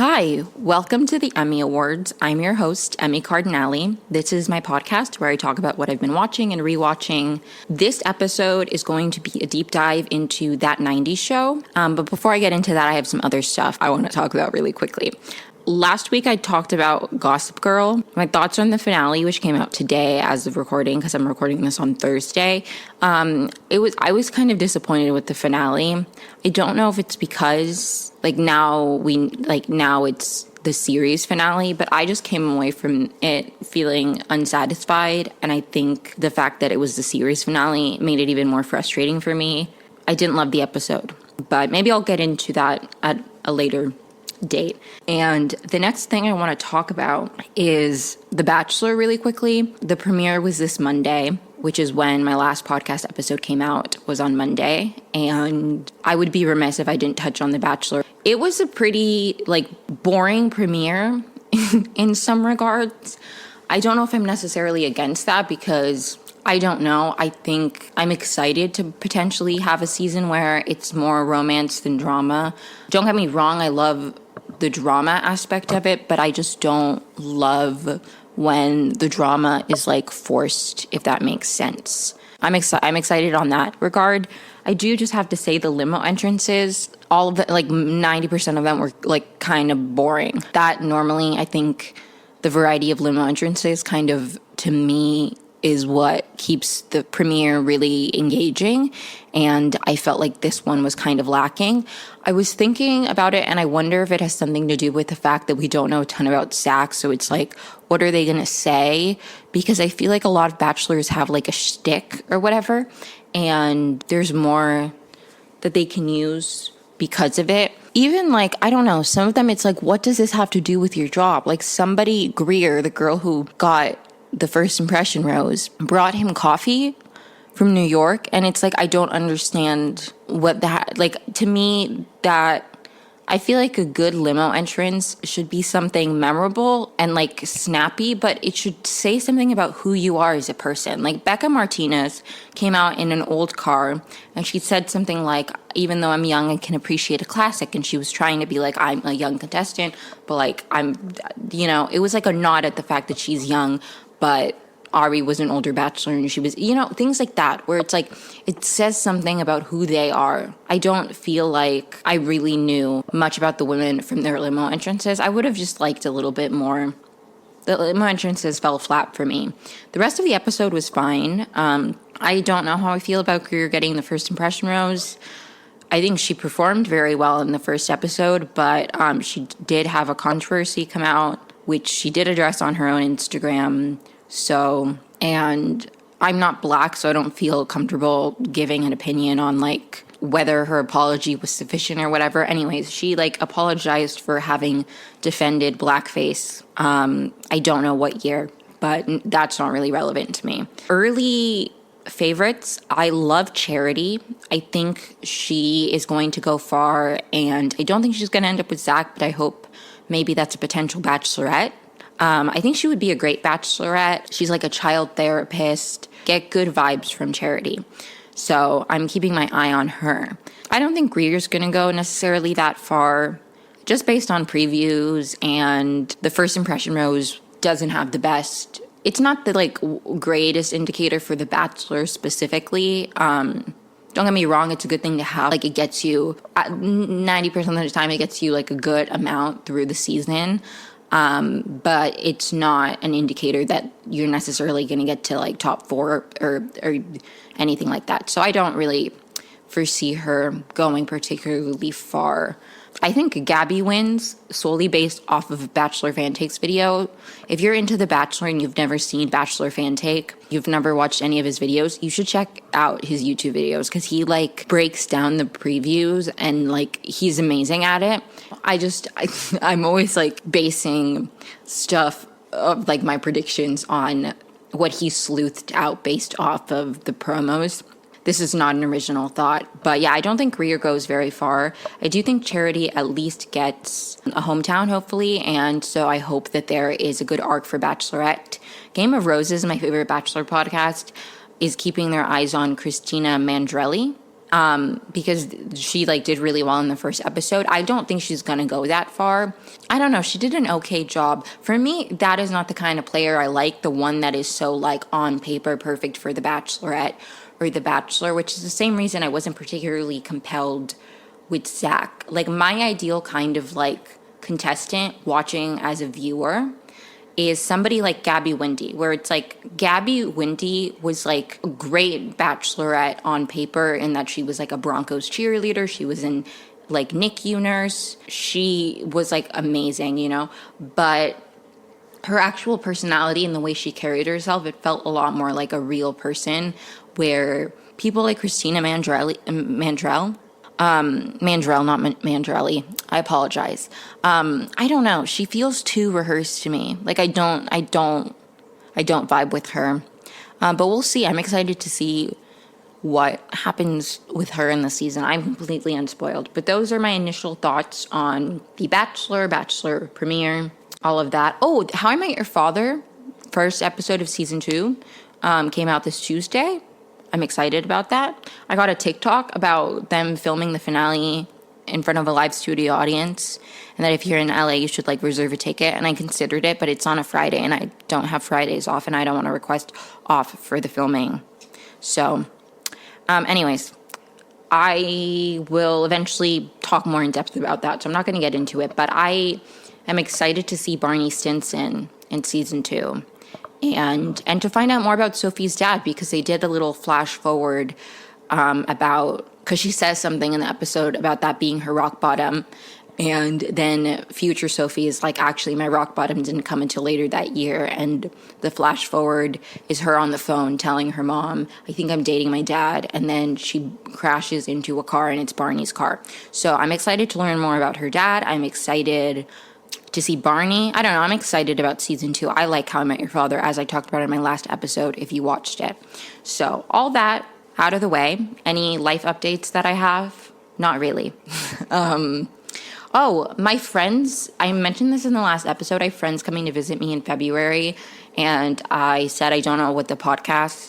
Hi, welcome to the Emmy Awards. I'm your host, Emi Cardinale. This is my podcast where I talk about what I've been watching and rewatching. This episode is going to be a deep dive into That 90s Show. But before I get into that, I have some other stuff I want to talk about really quickly. Last week, I talked about Gossip Girl. My thoughts on the finale, which came out today as of recording, because I'm recording this on Thursday. I was kind of disappointed with the finale. I don't know if it's because now it's the series finale, but I just came away from it feeling unsatisfied. And I think the fact that it was the series finale made it even more frustrating for me. I didn't love the episode, but maybe I'll get into that at a later date. And the next thing I want to talk about is The Bachelor really quickly. The premiere was this Monday, which is when my last podcast episode came out, was on Monday. And I would be remiss if I didn't touch on The Bachelor. It was a pretty boring premiere in some regards. I don't know if I'm necessarily against that because I don't know. I think I'm excited to potentially have a season where it's more romance than drama. Don't get me wrong, I love the drama aspect of it, but I just don't love when the drama is forced, if that makes sense. I'm excited on that regard. I do just have to say the limo entrances, all of the 90% of them were kind of boring. That normally, I think the variety of limo entrances kind of, to me, is what keeps the premiere really engaging, and I felt like this one was kind of lacking. I was thinking about it, and I wonder if it has something to do with the fact that we don't know a ton about Zach, so it's what are they going to say? Because I feel like a lot of bachelors have a shtick or whatever, and there's more that they can use because of it. Even I don't know, some of them it's what does this have to do with your job? Somebody, Greer, the girl who got the first impression rose, brought him coffee from New York, and it's I don't understand what that, to me, that I feel like a good limo entrance should be something memorable and snappy, but it should say something about who you are as a person. Becca Martinez came out in an old car and she said something even though I'm young, I can appreciate a classic. And she was trying to be I'm a young contestant, but it was a nod at the fact that she's young, but Ari was an older bachelor and she was, things like that, where it's it says something about who they are. I don't feel like I really knew much about the women from their limo entrances. I would have just liked a little bit more. The limo entrances fell flat for me. The rest of the episode was fine. I don't know how I feel about Greer getting the first impression rose. I think she performed very well in the first episode, but she did have a controversy come out, which she did address on her own Instagram. So, and I'm not Black, so I don't feel comfortable giving an opinion on whether her apology was sufficient or whatever. Anyways, she apologized for having defended blackface. I don't know what year, but that's not really relevant to me. Early favorites, I love Charity. I think she is going to go far, and I don't think she's going to end up with Zach, but I hope maybe that's a potential bachelorette. I think she would be a great bachelorette. She's a child therapist. Get good vibes from Charity. So I'm keeping my eye on her. I don't think Greer's going to go necessarily that far, just based on previews, and the first impression rose doesn't have the best. It's not the greatest indicator for The Bachelor specifically. Don't get me wrong, it's a good thing to have. It gets you, 90% of the time, it gets you a good amount through the season. But it's not an indicator that you're necessarily going to get to top 4 or anything like that. So I don't really foresee her going particularly far. I think Gabby wins solely based off of Bachelor Fan Takes video. If you're into The Bachelor and you've never seen Bachelor Fan Take, you've never watched any of his videos, you should check out his YouTube videos because he breaks down the previews and he's amazing at it. I'm always basing stuff of my predictions on what he sleuthed out based off of the promos. This is not an original thought. But yeah, I don't think Greer goes very far. I do think Charity at least gets a hometown, hopefully. And so I hope that there is a good arc for Bachelorette. Game of Roses, my favorite Bachelor podcast, is keeping their eyes on Christina Mandrelli. because she like did really well in the first episode. I don't think she's gonna go that far. I don't know. She did an okay job. For me, that is not the kind of player I like. The one that is so like on paper perfect for The Bachelorette or The Bachelor, which is the same reason I wasn't particularly compelled with Zach. Like my ideal kind of like contestant watching as a viewer is somebody like Gabby Windey, where it's like Gabby Windey was like a great bachelorette on paper in that she was like a Broncos cheerleader. She was in like NICU nurse. She was like amazing, you know, but her actual personality and the way she carried herself, it felt a lot more like a real person, where people like Christina Mandrell, not Mandrelli. I apologize. I don't know. She feels too rehearsed to me. Like I don't vibe with her. But we'll see. I'm excited to see what happens with her in the season. I'm completely unspoiled. But those are my initial thoughts on The Bachelor, Bachelor premiere, all of that. Oh, How I Met Your Father, first episode of season 2, came out this Tuesday. I'm excited about that. I got a TikTok about them filming the finale in front of a live studio audience, and that if you're in LA, you should like reserve a ticket. And I considered it, but it's on a Friday, and I don't have Fridays off, and I don't want to request off for the filming. So, anyways, I will eventually talk more in depth about that, so I'm not going to get into it. But I am excited to see Barney Stinson in season 2. And to find out more about Sophie's dad, because they did a little flash forward because she says something in the episode about that being her rock bottom. And then future Sophie is like, actually, my rock bottom didn't come until later that year. And the flash forward is her on the phone telling her mom, I think I'm dating my dad. And then she crashes into a car, and it's Barney's car. So I'm excited to learn more about her dad. I'm excited to see Barney. I don't know. I'm excited about season 2. I like How I Met Your Father, as I talked about in my last episode, if you watched it. So all that out of the way. Any life updates that I have? Not really. Oh, my friends, I mentioned this in the last episode. I have friends coming to visit me in February, and I said I don't know what the podcast.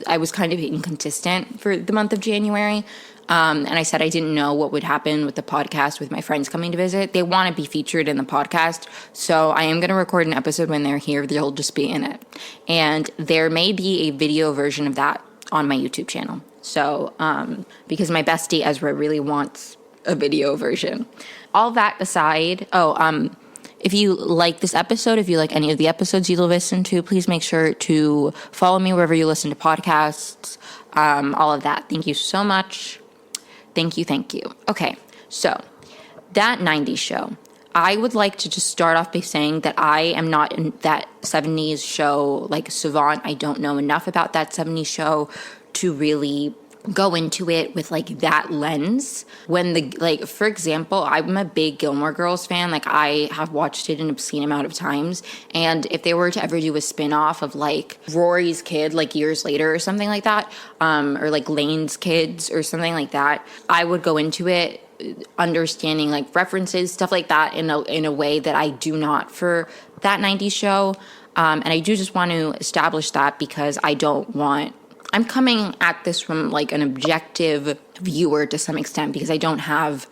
I was kind of inconsistent for the month of January. And I said I didn't know what would happen with the podcast with my friends coming to visit. They want to be featured in the podcast, so I am going to record an episode when they're here. They'll just be in it. And there may be a video version of that on my YouTube channel. So, because my bestie Ezra really wants a video version. All that aside, if you like this episode, if you like any of the episodes you listen to, please make sure to follow me wherever you listen to podcasts, all of that. Thank you so much. Thank you. Okay, so that 90s show. I would like to just start off by saying that I am not in that 70s show like savant. I don't know enough about that 70s show to really go into it with like that lens. When for example, I'm a big Gilmore Girls fan. Like I have watched it an obscene amount of times. And if they were to ever do a spin-off of like Rory's kid, like years later or something like that, or like Lane's kids or something like that, I would go into it understanding like references, stuff like that in a way that I do not for that 90s show. And I do just want to establish that because I'm coming at this from like an objective viewer to some extent because I don't have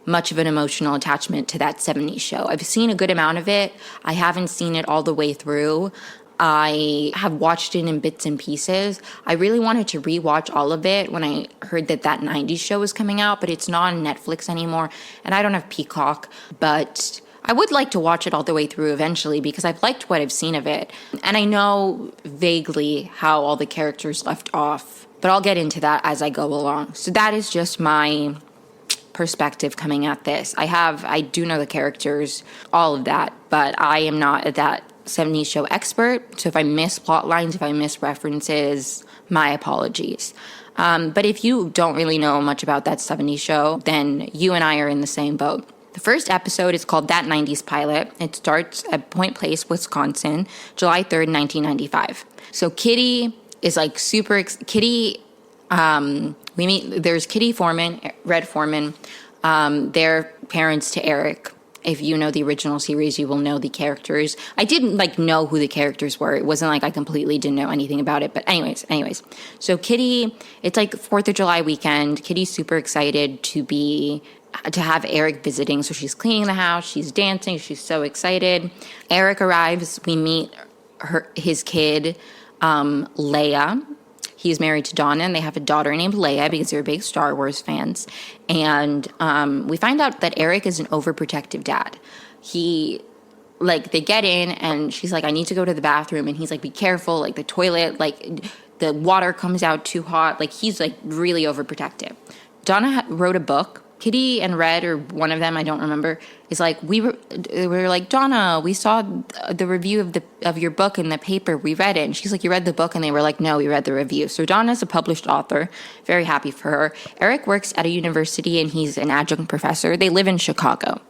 much of an emotional attachment to that 70s show. I've seen a good amount of it. I haven't seen it all the way through. I have watched it in bits and pieces. I really wanted to rewatch all of it when I heard that 90s show was coming out, but it's not on Netflix anymore, and I don't have Peacock, but I would like to watch it all the way through eventually because I've liked what I've seen of it. And I know vaguely how all the characters left off, but I'll get into that as I go along. So that is just my perspective coming at this. I do know the characters, all of that, but I am not that 70s show expert. So if I miss plot lines, if I miss references, my apologies. But if you don't really know much about that 70s show, then you and I are in the same boat. The first episode is called That 90s Pilot. It starts at Point Place, Wisconsin, July 3rd, 1995. So Kitty is like there's Kitty Foreman, Red Foreman, their parents to Eric, If you know the original series, you will know the characters. I didn't like know who the characters were. It wasn't like I completely didn't know anything about it. But anyways. So Kitty, it's like 4th of July weekend. Kitty's super excited to have Eric visiting. So she's cleaning the house, she's dancing, she's so excited. Eric arrives, we meet his kid, Leia. He's married to Donna, and they have a daughter named Leia because they're big Star Wars fans. And we find out that Eric is an overprotective dad. They get in, and she's like, I need to go to the bathroom. And he's like, be careful, like the toilet, like the water comes out too hot. Like he's like really overprotective. Donna wrote a book. Kitty and Red, or one of them, I don't remember, is like, we were like, Donna, we saw the review of your book in the paper. We read it. And she's like, you read the book? And they were like, no, we read the review. So Donna's a published author. Very happy for her. Eric works at a university, and he's an adjunct professor. They live in Chicago.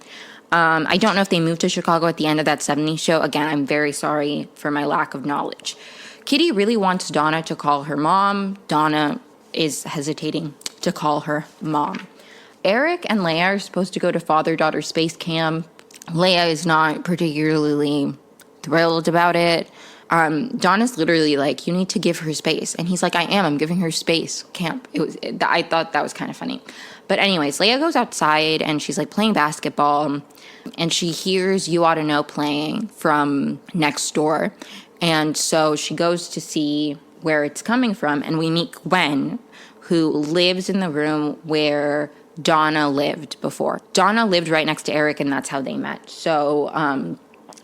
I don't know if they moved to Chicago at the end of that 70s show. Again, I'm very sorry for my lack of knowledge. Kitty really wants Donna to call her mom. Donna is hesitating to call her mom. Eric and Leia are supposed to go to father-daughter space camp. Leia is not particularly thrilled about it. Donna's literally like, you need to give her space. And he's like, I'm giving her space. Camp. I thought that was kind of funny. But anyways, Leia goes outside, and she's like playing basketball, and she hears You Ought to Know playing from next door. And so she goes to see where it's coming from, and we meet Gwen, who lives in the room where Donna lived before. Donna lived right next to Eric, and that's how they met. So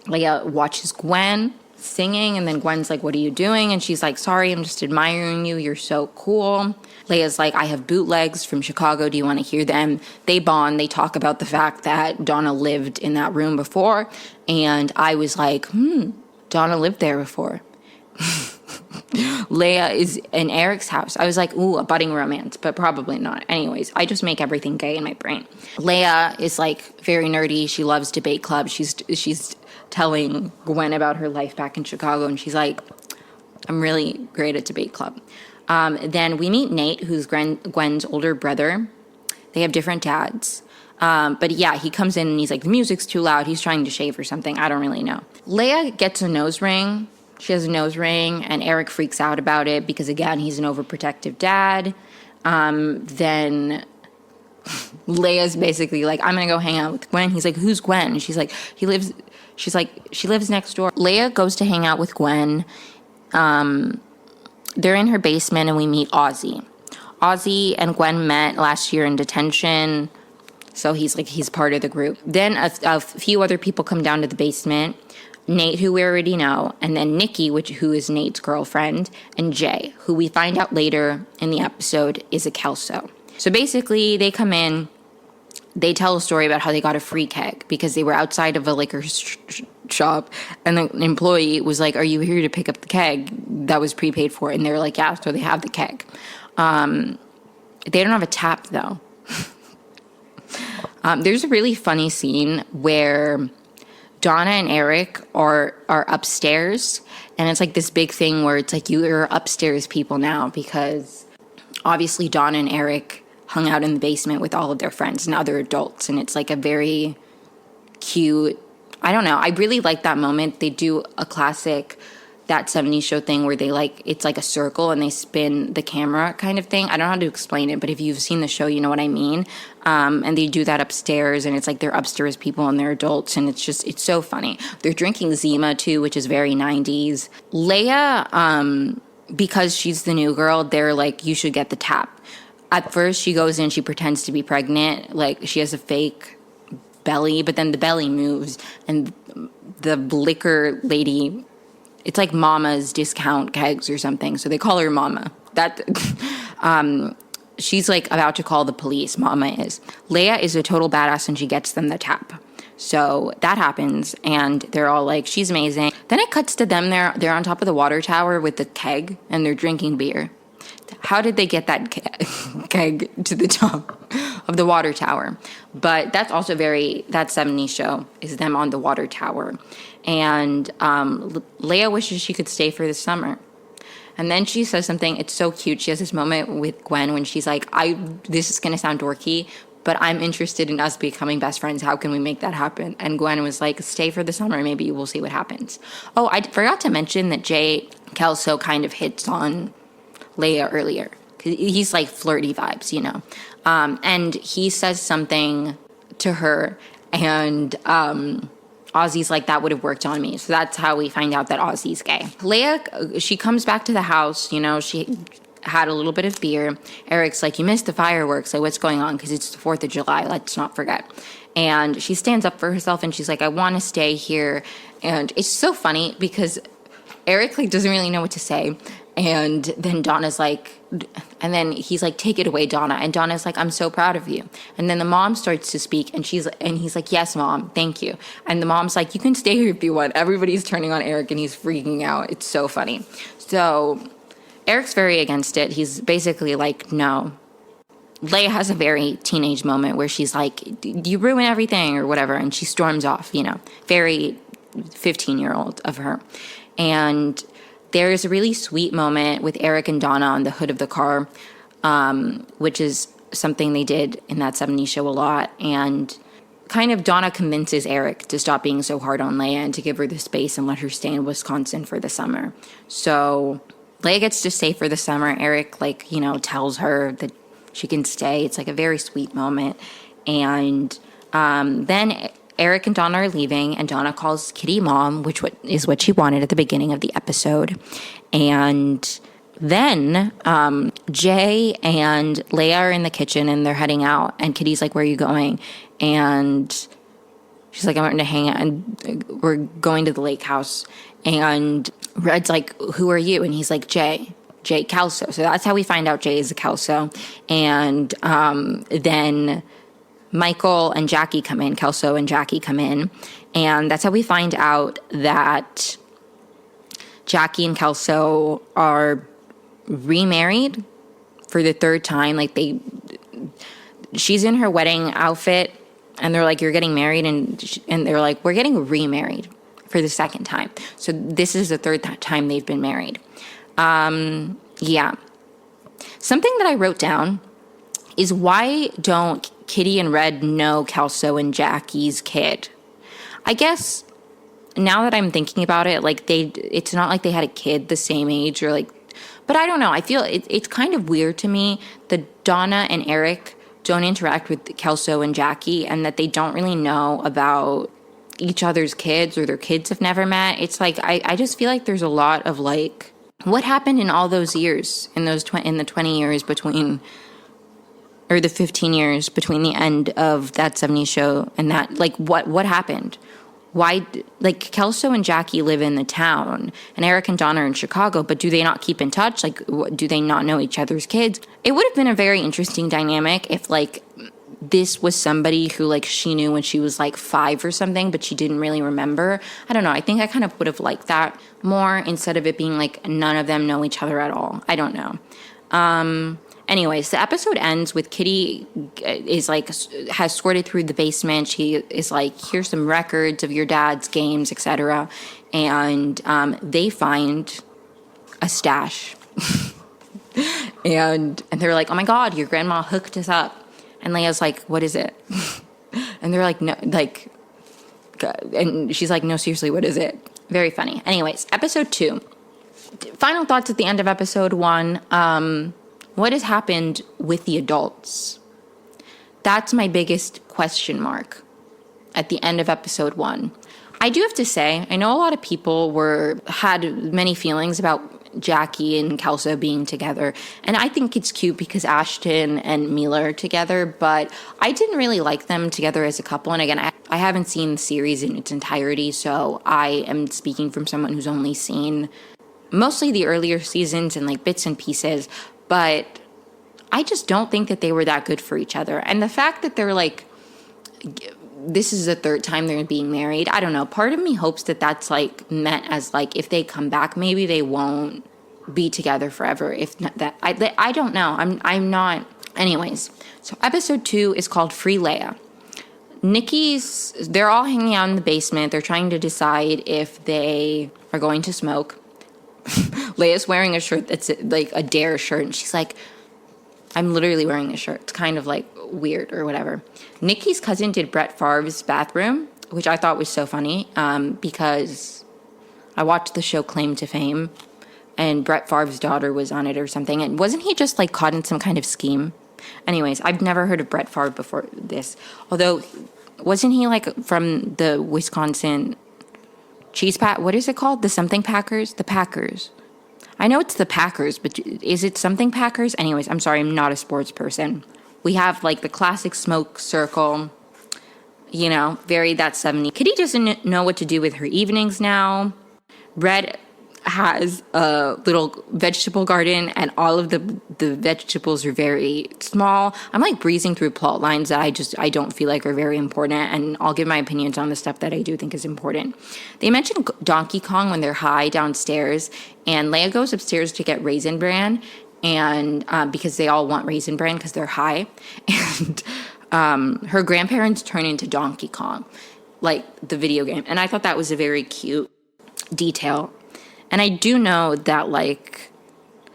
Leia watches Gwen singing, and then Gwen's like, what are you doing? And she's like, sorry, I'm just admiring you. You're so cool. Leia's like, I have bootlegs from Chicago. Do you want to hear them? They bond. They talk about the fact that Donna lived in that room before. And I was like, Donna lived there before. Leia is in Eric's house. I was like, ooh, a budding romance, but probably not. Anyways, I just make everything gay in my brain. Leia is like very nerdy. She loves debate club. She's telling Gwen about her life back in Chicago, and she's like, I'm really great at debate club. Then we meet Nate, who's Gwen's older brother. They have different dads. But yeah, he comes in and he's like, the music's too loud. He's trying to shave or something. I don't really know. Leia gets a nose ring. She has a nose ring, and Eric freaks out about it because, again, he's an overprotective dad. Then Leia's basically like, I'm going to go hang out with Gwen. He's like, who's Gwen? And she's like, she lives next door. Leia goes to hang out with Gwen. They're in her basement, and we meet Ozzy. Ozzy and Gwen met last year in detention, so he's part of the group. Then a few other people come down to the basement. Nate, who we already know, and then Nikki, who is Nate's girlfriend, and Jay, who we find out later in the episode is a Kelso. So basically, they come in, they tell a story about how they got a free keg because they were outside of a liquor shop, and the employee was like, are you here to pick up the keg that was prepaid for? And they're like, yeah, so they have the keg. They don't have a tap, though. There's a really funny scene where Donna and Eric are upstairs, and it's like this big thing where it's like you're upstairs people now because obviously Donna and Eric hung out in the basement with all of their friends and other adults, and it's like a very cute, I don't know, I really like that moment. They do a classic That 70s Show thing where they like, it's like a circle and they spin the camera kind of thing. I don't know how to explain it, but if you've seen the show, you know what I mean. And they do that upstairs, and it's like they're upstairs people and they're adults, and it's so funny. They're drinking Zima too, which is very 90s. Leia, because she's the new girl, they're like, you should get the tap. At first she goes in, she pretends to be pregnant, like she has a fake belly, but then the belly moves and the liquor lady, it's like Mama's discount kegs or something, so they call her Mama. That she's like about to call the police. Mama is. Leia is a total badass, and she gets them the tap. So that happens, and they're all like, she's amazing. Then it cuts to them. They're on top of the water tower with the keg, and they're drinking beer. How did they get that keg to the top of the water tower? But that's also that 70s show is them on the water tower. And Leia wishes she could stay for the summer. And then she says something, it's so cute. She has this moment with Gwen when she's like, this is going to sound dorky, but I'm interested in us becoming best friends. How can we make that happen? And Gwen was like, stay for the summer. Maybe we'll see what happens. Oh, I forgot to mention that Jay Kelso kind of hits on Leia earlier. He's like flirty vibes, you know. And he says something to her, and Ozzy's like, that would have worked on me. So that's how we find out that Ozzy's gay. Leia, she comes back to the house, you know, she had a little bit of beer. Eric's like, you missed the fireworks. Like, what's going on? Because it's the 4th of July. Let's not forget. And she stands up for herself, and she's like, I want to stay here. And it's so funny because Eric, like, doesn't really know what to say. And then Donna's like, and then he's like, take it away, Donna. And Donna's like, I'm so proud of you. And then the mom starts to speak, and he's like, yes, Mom, thank you. And the mom's like, you can stay here if you want. Everybody's turning on Eric, and he's freaking out. It's so funny. So Eric's very against it. He's basically like, no. Leia has a very teenage moment where she's like, you ruin everything or whatever. And she storms off, you know, very 15-year-old of her. And there's a really sweet moment with Eric and Donna on the hood of the car, which is something they did in that 70s show a lot. And kind of Donna convinces Eric to stop being so hard on Leia and to give her the space and let her stay in Wisconsin for the summer. So Leia gets to stay for the summer. Eric, like, you know, tells her that she can stay. It's like a very sweet moment. And then Eric and Donna are leaving, and Donna calls Kitty Mom, which is what she wanted at the beginning of the episode. And then Jay and Leia are in the kitchen, and they're heading out. And Kitty's like, where are you going? And she's like, I'm going to hang out, and we're going to the lake house. And Red's like, who are you? And he's like, Jay Kelso. So that's how we find out Jay is a Kelso. And then Michael and Jackie come in, Kelso and Jackie come in, and that's how we find out that Jackie and Kelso are remarried for the 3rd time. Like, she's in her wedding outfit, and they're like, you're getting married, and they're like, we're getting remarried for the 2nd time. So this is the 3rd time they've been married. Yeah. Something that I wrote down is, why don't Kitty and Red know Kelso and Jackie's kid? I guess now that I'm thinking about it, like, it's not like they had a kid the same age, or like, but I don't know. I feel it's kind of weird to me that Donna and Eric don't interact with Kelso and Jackie, and that they don't really know about each other's kids, or their kids have never met. It's like, I just feel like there's a lot of like, what happened in all those years, in the 20 years between, or the 15 years between the end of that 70s show and that, like, what happened? Why, like, Kelso and Jackie live in the town, and Eric and Donna are in Chicago, but do they not keep in touch? Like, do they not know each other's kids? It would have been a very interesting dynamic if, like, this was somebody who, like, she knew when she was, like, 5 or something, but she didn't really remember. I don't know. I think I kind of would have liked that more, instead of it being, like, none of them know each other at all. I don't know. Anyways, the episode ends with Kitty is like, has sorted through the basement. She is like, here's some records of your dad's games, etc. And they find a stash. and they're like, oh my God, your grandma hooked us up. And Leia's like, what is it? And they're like, no, like, and she's like, no, seriously, what is it? Very funny. Anyways, episode 2. Final thoughts at the end of episode 1. What has happened with the adults? That's my biggest question mark at the end of episode 1. I do have to say, I know a lot of people had many feelings about Jackie and Kelso being together, and I think it's cute because Ashton and Mila are together, but I didn't really like them together as a couple. And again, I haven't seen the series in its entirety, so I am speaking from someone who's only seen mostly the earlier seasons and like bits and pieces. But I just don't think that they were that good for each other. And the fact that they're like, this is the 3rd time they're being married, I don't know. Part of me hopes that that's like meant as like, if they come back, maybe they won't be together forever. If not that, I don't know. I'm not. Anyways, so episode 2 is called Free Leia. They're all hanging out in the basement. They're trying to decide if they are going to smoke. Leia's wearing a shirt that's like a Dare shirt, and she's like, I'm literally wearing this shirt. It's kind of like, weird or whatever. Nikki's cousin did Brett Favre's bathroom, which I thought was so funny because I watched the show Claim to Fame, and Brett Favre's daughter was on it or something. And wasn't he just like caught in some kind of scheme? Anyways, I've never heard of Brett Favre before this. Although, wasn't he like from the Wisconsin cheese pack? What is it called? The something Packers? The Packers. I know it's the Packers, but is it something Packers? Anyways, I'm sorry, I'm not a sports person. We have like the classic smoke circle, you know, very that 70s. Kitty doesn't know what to do with her evenings now. Red has a little vegetable garden, and all of the vegetables are very small. I'm like breezing through plot lines that I don't feel like are very important, and I'll give my opinions on the stuff that I do think is important. They mentioned Donkey Kong when they're high downstairs, and Leia goes upstairs to get Raisin Bran, and because they all want Raisin Bran because they're high, and her grandparents turn into Donkey Kong, like the video game, and I thought that was a very cute detail. And I do know that, like,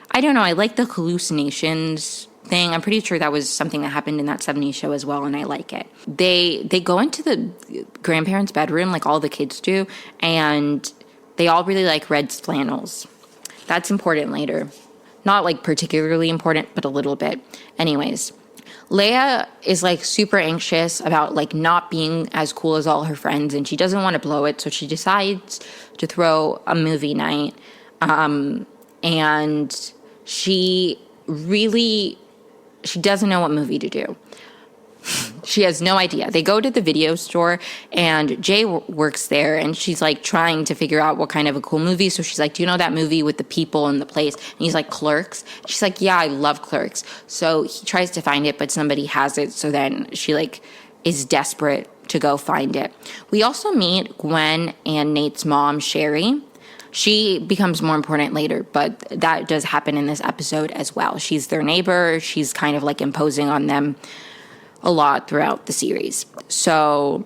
I don't know, I like the hallucinations thing. I'm pretty sure that was something that happened in that 70s show as well, and I like it. They go into the grandparents' bedroom, like all the kids do, and they all really like Red's flannels. That's important later. Not, like, particularly important, but a little bit. Anyways, Leia is, like, super anxious about, like, not being as cool as all her friends, and she doesn't want to blow it, so she decides to throw a movie night. And she doesn't know what movie to do. She has no idea. They go to the video store, and Jay works there, and she's, like, trying to figure out what kind of a cool movie. So she's like, do you know that movie with the people and the place? And he's like, Clerks? She's like, yeah, I love Clerks. So he tries to find it, but somebody has it. So then she, like, is desperate to go find it. We also meet Gwen and Nate's mom, Sherry. She becomes more important later, but that does happen in this episode as well. She's their neighbor. She's kind of, like, imposing on them a lot throughout the series. So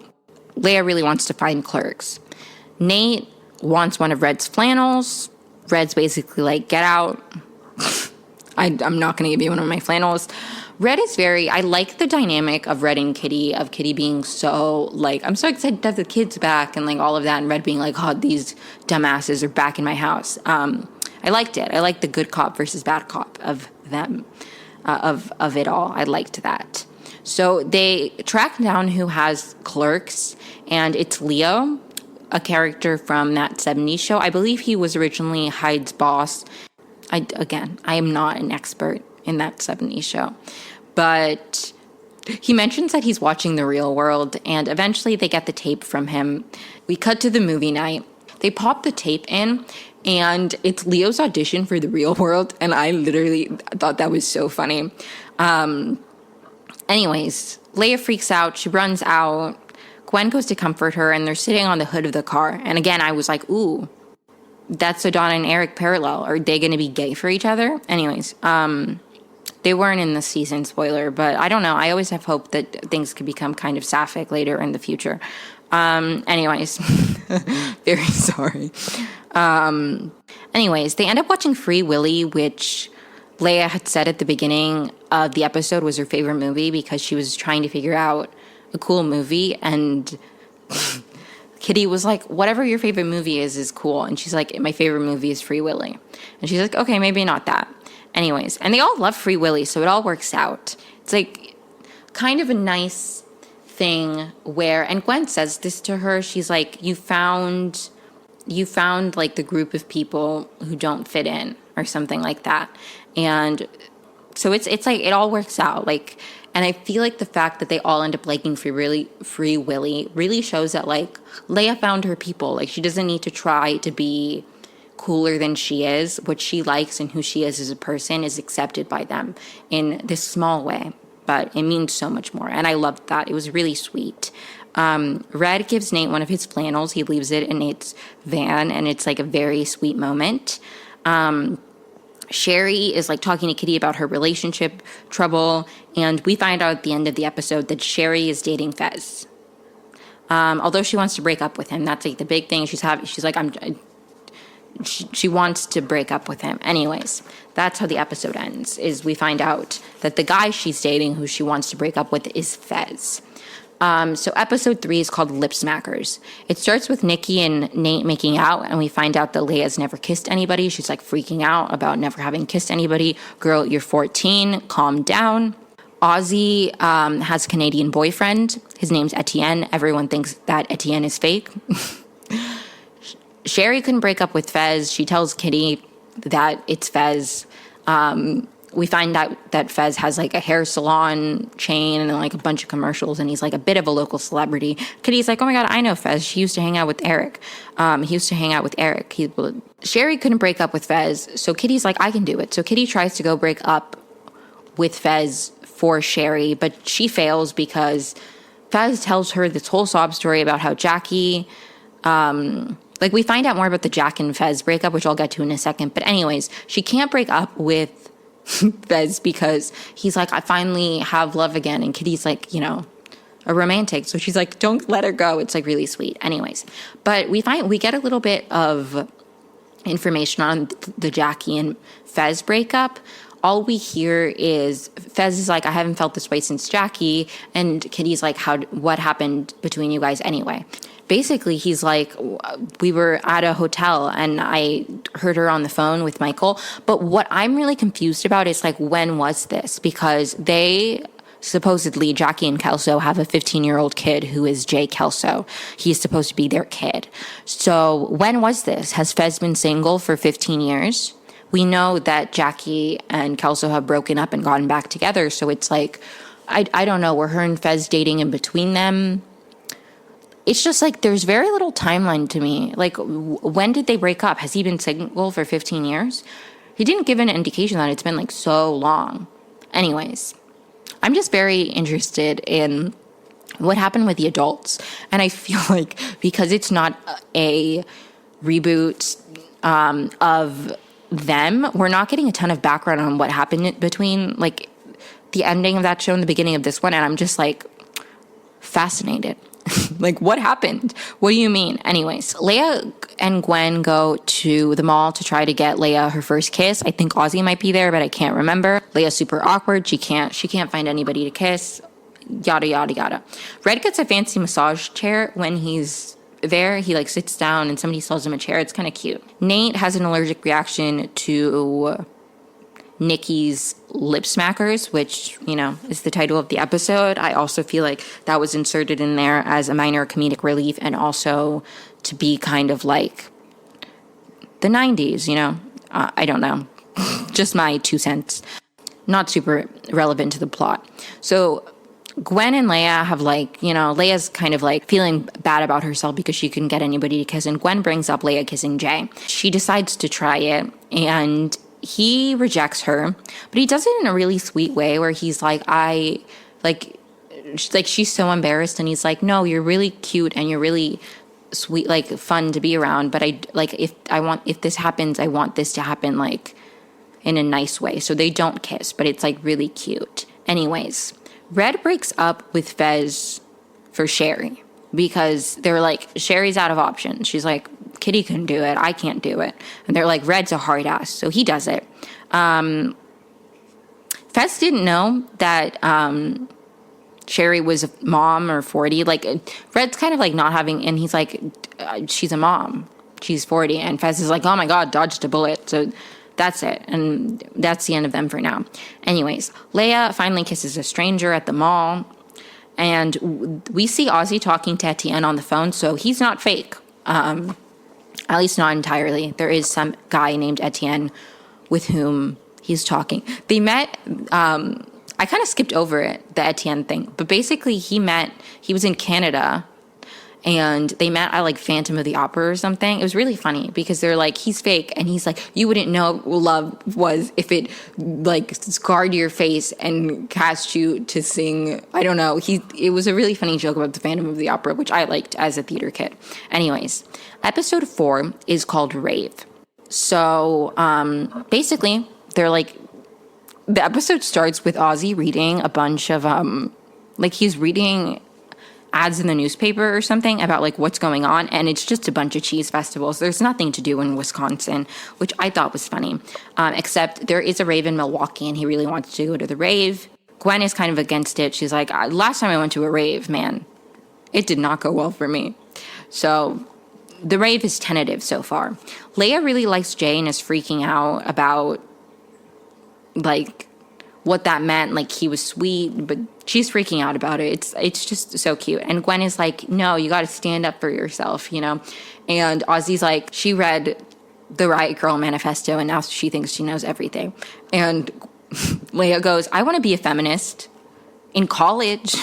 Leia really wants to find Clerks. Nate wants one of Red's flannels. Red's basically like, get out. I'm not going to give you one of my flannels. Red is I like the dynamic of Red and Kitty, of Kitty being so, like, I'm so excited to have the kids back and, like, all of that, and Red being like, oh, these dumbasses are back in my house. I liked it. I liked the good cop versus bad cop of them, of it all. I liked that. So they track down who has Clerks, and it's Leo, a character from that 70s show. I believe he was originally Hyde's boss. I am not an expert in that 70s show. But he mentions that he's watching The Real World, and eventually they get the tape from him. We cut to the movie night. They pop the tape in, and it's Leo's audition for The Real World, and I literally thought that was so funny. Anyways, Leia freaks out. She runs out. Gwen goes to comfort her, and they're sitting on the hood of the car. And again, I was like, ooh, that's a Donna and Eric parallel. Are they going to be gay for each other? Anyways, they weren't in the season, spoiler, but I don't know. I always have hope that things could become kind of sapphic later in the future. Anyways, very sorry. Anyways, they end up watching Free Willy, which Leia had said at the beginning of the episode was her favorite movie because she was trying to figure out a cool movie, and Kitty was like, whatever your favorite movie is cool. And she's like, my favorite movie is Free Willy. And she's like, okay, maybe not that. Anyways, and they all love Free Willy, so it all works out. It's like kind of a nice thing where, and Gwen says this to her, she's like, you found like the group of people who don't fit in or something like that. And so it's like it all works out. Like, and I feel like the fact that they all end up liking Free Willy really shows that, like, Leia found her people. Like, she doesn't need to try to be cooler than she is. What she likes and who she is as a person is accepted by them in this small way, but it means so much more. And I loved that. It was really sweet. Red gives Nate one of his flannels. He leaves it in Nate's van, and it's like a very sweet moment. Sherry is like talking to Kitty about her relationship trouble, and we find out at the end of the episode that Sherry is dating Fez. Although she wants to break up with him, that's like the big thing. She's like, she wants to break up with him. Anyways, that's how the episode ends, is we find out that the guy she's dating, who she wants to break up with, is Fez. So episode 3 is called Lip Smackers. It starts with Nikki and Nate making out, and we find out that Leia's never kissed anybody. She's like freaking out about never having kissed anybody. Girl, you're 14. Calm down. Ozzy has a Canadian boyfriend. His name's Etienne. Everyone thinks that Etienne is fake. Sherry couldn't break up with Fez. She tells Kitty that it's Fez. We find out that Fez has like a hair salon chain and like a bunch of commercials, and he's like a bit of a local celebrity. Kitty's like, oh my God, I know Fez. She used to hang out with Eric. Sherry couldn't break up with Fez, so Kitty's like, I can do it. So Kitty tries to go break up with Fez for Sherry, but she fails because Fez tells her this whole sob story about how Jackie, we find out more about the Jack and Fez breakup, which I'll get to in a second. But anyways, she can't break up with Fez because he's like, I finally have love again. And Kitty's like, a romantic. So she's like, don't let her go. It's like really sweet. Anyways, but we get a little bit of information on the Jackie and Fez breakup. All we hear is Fez is like, I haven't felt this way since Jackie. And Kitty's like, what happened between you guys anyway? Basically, he's like, we were at a hotel and I heard her on the phone with Michael. But what I'm really confused about is like, when was this? Because they supposedly, Jackie and Kelso have a 15-year-old kid who is Jay Kelso. He's supposed to be their kid. So when was this? Has Fez been single for 15 years? We know that Jackie and Kelso have broken up and gotten back together. So it's like, I don't know, were her and Fez dating in between them? It's just like, there's very little timeline to me. Like, when did they break up? Has he been single for 15 years? He didn't give an indication that it's been like so long. Anyways, I'm just very interested in what happened with the adults. And I feel like because it's not a reboot of them, we're not getting a ton of background on what happened between like the ending of that show and the beginning of this one. And I'm just like fascinated. Like, what happened? What do you mean? Anyways, Leia and Gwen go to the mall to try to get Leia her first kiss. I think Ozzy might be there, but I can't remember. Leia's super awkward. She can't find anybody to kiss. Yada, yada, yada. Red gets a fancy massage chair when he's there. He like sits down and somebody sells him a chair. It's kind of cute. Nate has an allergic reaction to Nikki's Lip Smackers, which, is the title of the episode. I also feel like that was inserted in there as a minor comedic relief and also to be kind of like the 90s, I don't know. Just my 2 cents. Not super relevant to the plot. So Gwen and Leia have Leia's kind of like feeling bad about herself because she couldn't get anybody to kiss, and Gwen brings up Leia kissing Jay. She decides to try it, and he rejects her, but he does it in a really sweet way where he's like, she's so embarrassed, and he's like, no, you're really cute and you're really sweet, like fun to be around, but if this happens, I want this to happen like in a nice way. So they don't kiss, but it's like really cute. Anyways, Red breaks up with Fez for Sherry because they're like, Sherry's out of options. She's like, Kitty can do it. I can't do it. And they're like, Red's a hard ass. So he does it. Fez didn't know that Sherry was a mom or 40. Like, Red's kind of like not having, and he's like, she's a mom. She's 40. And Fez is like, oh my God, dodged a bullet. So that's it. And that's the end of them for now. Anyways, Leia finally kisses a stranger at the mall. And we see Ozzy talking to Etienne on the phone. So he's not fake. At least not entirely. There is some guy named Etienne with whom he's talking. They met, I kind of skipped over it, the Etienne thing. But basically he was in Canada, and they met at like Phantom of the Opera or something. It was really funny because they're like, he's fake. And he's like, you wouldn't know what love was if it like scarred your face and cast you to sing. I don't know. It was a really funny joke about the Phantom of the Opera, which I liked as a theater kid. Anyways, episode 4 is called Rave. So basically they're like, the episode starts with Ozzy reading a bunch of, he's reading ads in the newspaper or something about like what's going on, and it's just a bunch of cheese festivals. There's nothing to do in Wisconsin, which I thought was funny, except there is a rave in Milwaukee and he really wants to go to the rave. Gwen is kind of against it. She's like, last time I went to a rave, man, it did not go well for me. So the rave is tentative so far. Leia really likes Jay and is freaking out about like what that meant. Like, he was sweet, but she's freaking out about it. It's just so cute. And Gwen is like, no, you got to stand up for yourself, you know? And Ozzy's like, she read the Riot Girl manifesto and now she thinks she knows everything. And Leia goes, I want to be a feminist in college.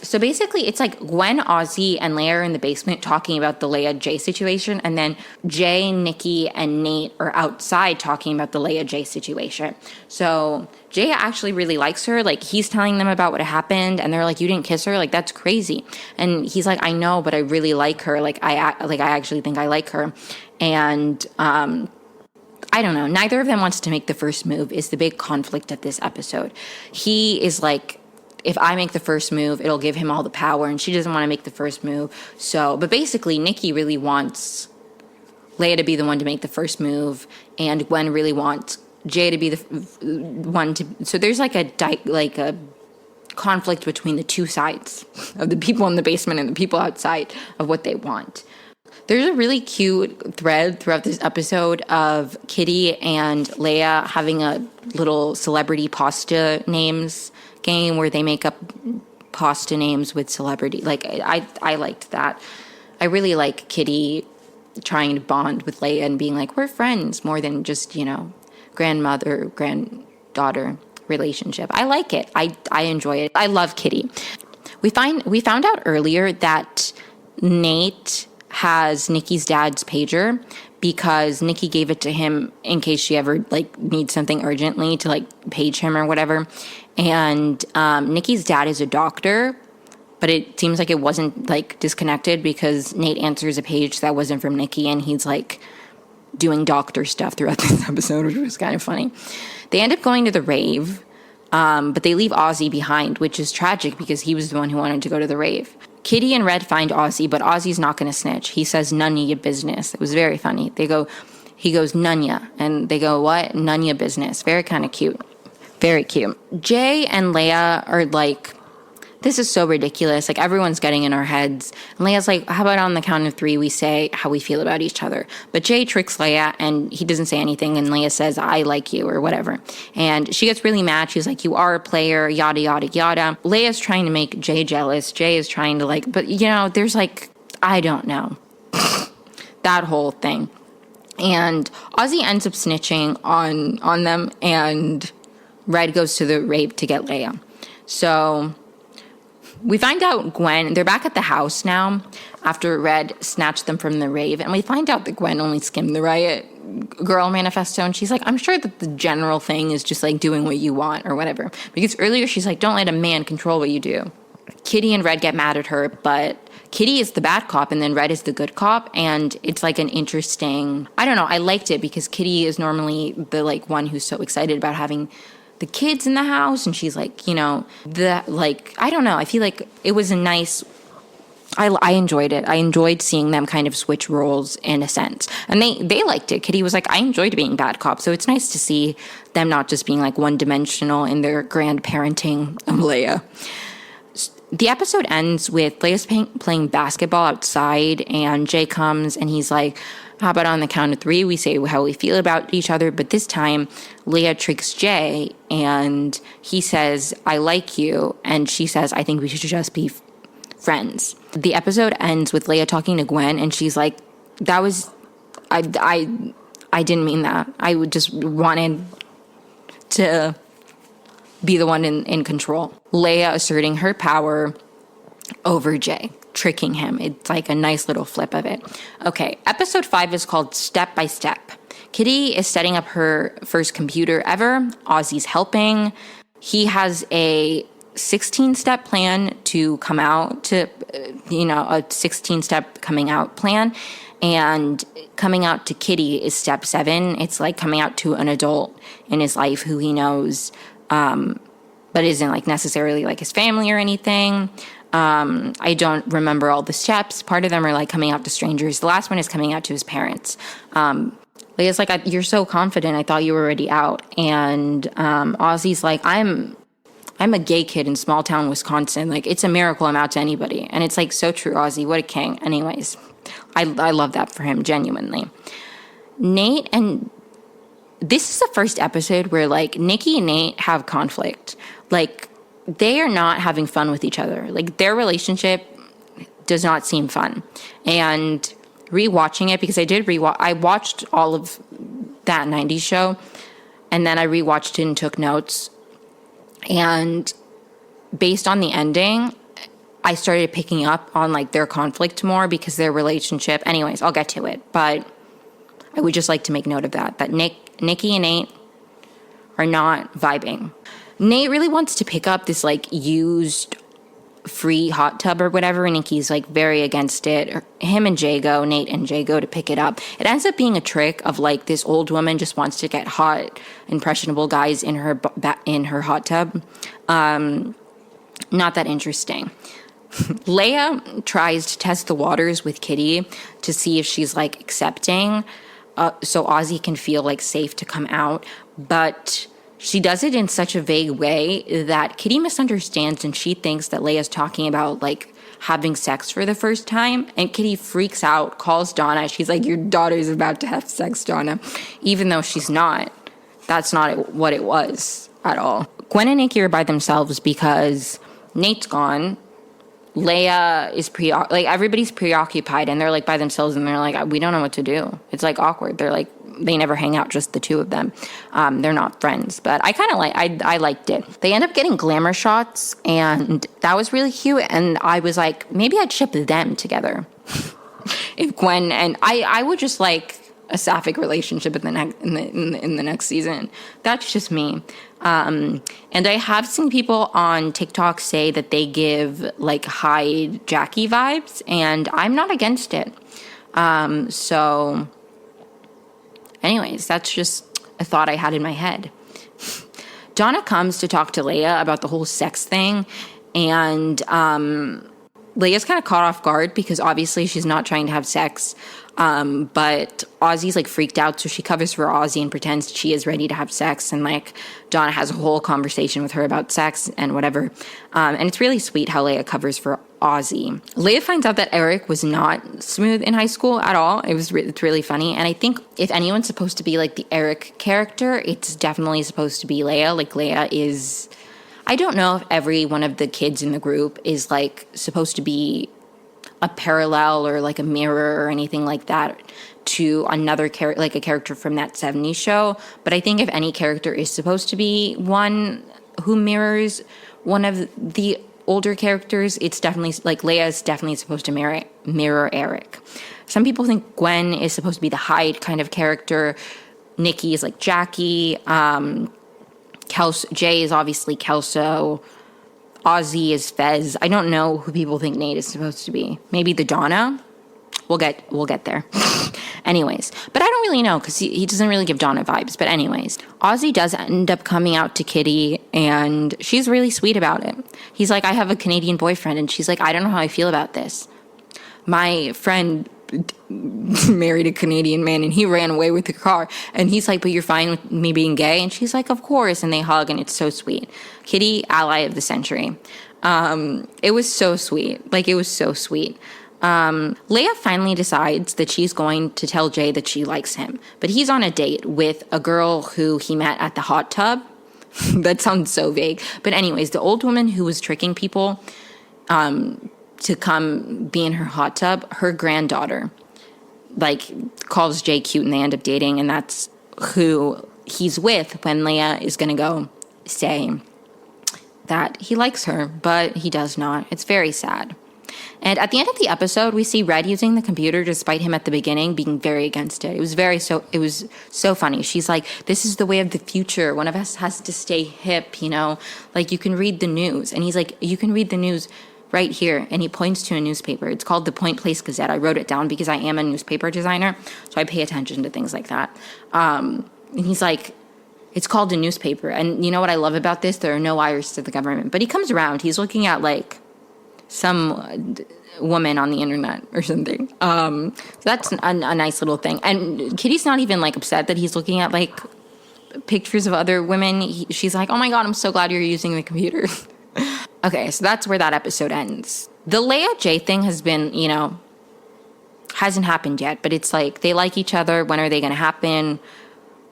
So basically, it's like Gwen, Ozzy, and Leia are in the basement talking about the Leia-Jay situation, and then Jay, Nikki, and Nate are outside talking about the Leia-Jay situation. So Jay actually really likes her. Like, he's telling them about what happened, and they're like, you didn't kiss her? Like, that's crazy. And he's like, I know, but I really like her. I actually think I like her. And I don't know. Neither of them wants to make the first move is the big conflict of this episode. He is like, if I make the first move, it'll give him all the power, and she doesn't want to make the first move. So, but basically, Nikki really wants Leia to be the one to make the first move, and Gwen really wants Jay to be the one to. So there's like a conflict between the two sides of the people in the basement and the people outside of what they want. There's a really cute thread throughout this episode of Kitty and Leia having a little celebrity pasta names game where they make up pasta names with celebrity. Like, I liked that. I really like Kitty trying to bond with Leia and being like, we're friends, more than just, you know, grandmother, granddaughter relationship. I like it. I enjoy it. I love Kitty. We found out earlier that Nate has Nikki's dad's pager because Nikki gave it to him in case she ever like needs something urgently to like page him or whatever. And Nikki's dad is a doctor, but it seems like it wasn't like disconnected because Nate answers a page that wasn't from Nikki, and he's like doing doctor stuff throughout this episode, which was kind of funny. They end up going to the rave, but they leave Ozzy behind, which is tragic because he was the one who wanted to go to the rave. Kitty and Red find Ozzy, but Ozzy's not going to snitch. He says, none of your business. It was very funny. He goes, none ya. And they go, what? None ya business. Very kind of cute. Very cute. Jay and Leia are like, this is so ridiculous. Like, everyone's getting in our heads. And Leia's like, how about on the count of 3 we say how we feel about each other? But Jay tricks Leia and he doesn't say anything. And Leia says, I like you or whatever. And she gets really mad. She's like, you are a player, yada, yada, yada. Leia's trying to make Jay jealous. Jay is trying to like, but you know, there's like, I don't know. That whole thing. And Ozzy ends up snitching on them, and Red goes to the rave to get Leia. So we find out Gwen, they're back at the house now after Red snatched them from the rave. And we find out that Gwen only skimmed the Riot Girl manifesto. And she's like, I'm sure that the general thing is just like doing what you want or whatever. Because earlier she's like, don't let a man control what you do. Kitty and Red get mad at her, but Kitty is the bad cop and then Red is the good cop. And it's like an interesting, I don't know, I liked it because Kitty is normally the like one who's so excited about having the kids in the house, and she's like, you know, I don't know, I feel like it was a nice, I enjoyed it. I enjoyed seeing them kind of switch roles in a sense, and they liked it. Kitty was like, I enjoyed being bad cop, so it's nice to see them not just being like one-dimensional in their grandparenting of Leia. The episode ends with Leia's playing basketball outside, and Jay comes and he's like, how about on the count of 3 we say how we feel about each other? But this time Leia tricks Jay and he says, I like you. And she says, I think we should just be friends. The episode ends with Leia talking to Gwen, and she's like, that was, I didn't mean that. I just wanted to be the one in control. Leia asserting her power over Jay, tricking him. It's like a nice little flip of it. Okay, episode 5 is called Step by Step. Kitty is setting up her first computer ever. Ozzy's helping. He has a 16-step plan to come out to, a 16-step coming out plan. And coming out to Kitty is step 7. It's like coming out to an adult in his life who he knows, but isn't like necessarily like his family or anything. I don't remember all the steps. Part of them are like coming out to strangers. The last one is coming out to his parents. Leia's like, you're so confident. I thought you were already out. And Ozzy's like, I'm a gay kid in small town Wisconsin. Like, it's a miracle I'm out to anybody. And it's like, so true, Ozzy. What a king. Anyways, I love that for him, genuinely. Nate and this is the first episode where like Nikki and Nate have conflict. Like, they are not having fun with each other. Like, their relationship does not seem fun. And rewatching it, because I watched all of that 90s show, and then I rewatched it and took notes. And based on the ending, I started picking up on like their conflict more, because their relationship, anyways, I'll get to it. But I would just like to make note of that Nikki and Nate are not vibing. Nate really wants to pick up this like used free hot tub or whatever, and Nikki's like very against it. Him and Nate and Jay go to pick it up. It ends up being a trick of like this old woman just wants to get hot, impressionable guys in her hot tub. Not that interesting. Leia tries to test the waters with Kitty to see if she's like accepting, so Ozzy can feel like safe to come out, but she does it in such a vague way that Kitty misunderstands, and she thinks that Leia's talking about like having sex for the first time, and Kitty freaks out, calls Donna. She's like, your daughter's about to have sex, Donna, even though she's not. That's not what it was at all. Gwen and Nikki are by themselves because Nate's gone. Leia is everybody's preoccupied, and they're like by themselves, and they're like, we don't know what to do. It's like awkward. They're like, they never hang out, just the two of them. They're not friends, but I kind of I liked it. They end up getting glamour shots, and that was really cute. And I was like, maybe I'd ship them together. If Gwen and I would just like a sapphic relationship in the next season. That's just me. And I have seen people on TikTok say that they give like Hyde Jackie vibes, and I'm not against it. So anyways, that's just a thought I had in my head. Donna comes to talk to Leia about the whole sex thing, and Leia's kind of caught off guard because obviously she's not trying to have sex, but Ozzy's like freaked out, so she covers for Ozzy and pretends she is ready to have sex, and like Donna has a whole conversation with her about sex and whatever, and it's really sweet how Leia covers for Ozzy. Leia finds out that Eric was not smooth in high school at all. It's really funny, and I think if anyone's supposed to be like the Eric character, it's definitely supposed to be Leia. Like, Leia is, I don't know if every one of the kids in the group is like supposed to be a parallel or like a mirror or anything like that to another character, like a character from that 70s show. But I think if any character is supposed to be one who mirrors one of the older characters, it's definitely like Leia is definitely supposed to mirror Eric. Some people think Gwen is supposed to be the Hyde kind of character. Nikki is like Jackie. Jay is obviously Kelso. Ozzy is Fez. I don't know who people think Nate is supposed to be. Maybe the Donna? We'll get there. Anyways, but I don't really know because he doesn't really give Donna vibes. But anyways, Ozzy does end up coming out to Kitty, and she's really sweet about it. He's like, I have a Canadian boyfriend, and she's like, I don't know how I feel about this. My friend married a Canadian man, and he ran away with the car, and he's like, but you're fine with me being gay? And she's like, of course. And they hug, and it's so sweet. Kitty, ally of the century. It was so sweet. Like, it was so sweet. Leia finally decides that she's going to tell Jay that she likes him, but he's on a date with a girl who he met at the hot tub. That sounds so vague, but anyways, the old woman who was tricking people to come be in her hot tub, her granddaughter, like, calls Jay cute, and they end up dating, and that's who he's with when Leia is going to go say that he likes her, but he does not. It's very sad. And at the end of the episode, we see Red using the computer despite him at the beginning being very against it. It was so funny. She's like, this is the way of the future. One of us has to stay hip, you know? Like, you can read the news. And he's like, you can read the news right here. And he points to a newspaper. It's called the Point Place Gazette. I wrote it down because I am a newspaper designer, so I pay attention to things like that. And he's like, it's called a newspaper. And you know what I love about this? There are no wires to the government. But he comes around. He's looking at, like, some woman on the internet or something. So that's a nice little thing. And Kitty's not even like upset that he's looking at like pictures of other women. She's like, oh my God, I'm so glad you're using the computer. Okay, so that's where that episode ends. The Leia Jay thing has been, hasn't happened yet, but it's like they like each other. When are they going to happen?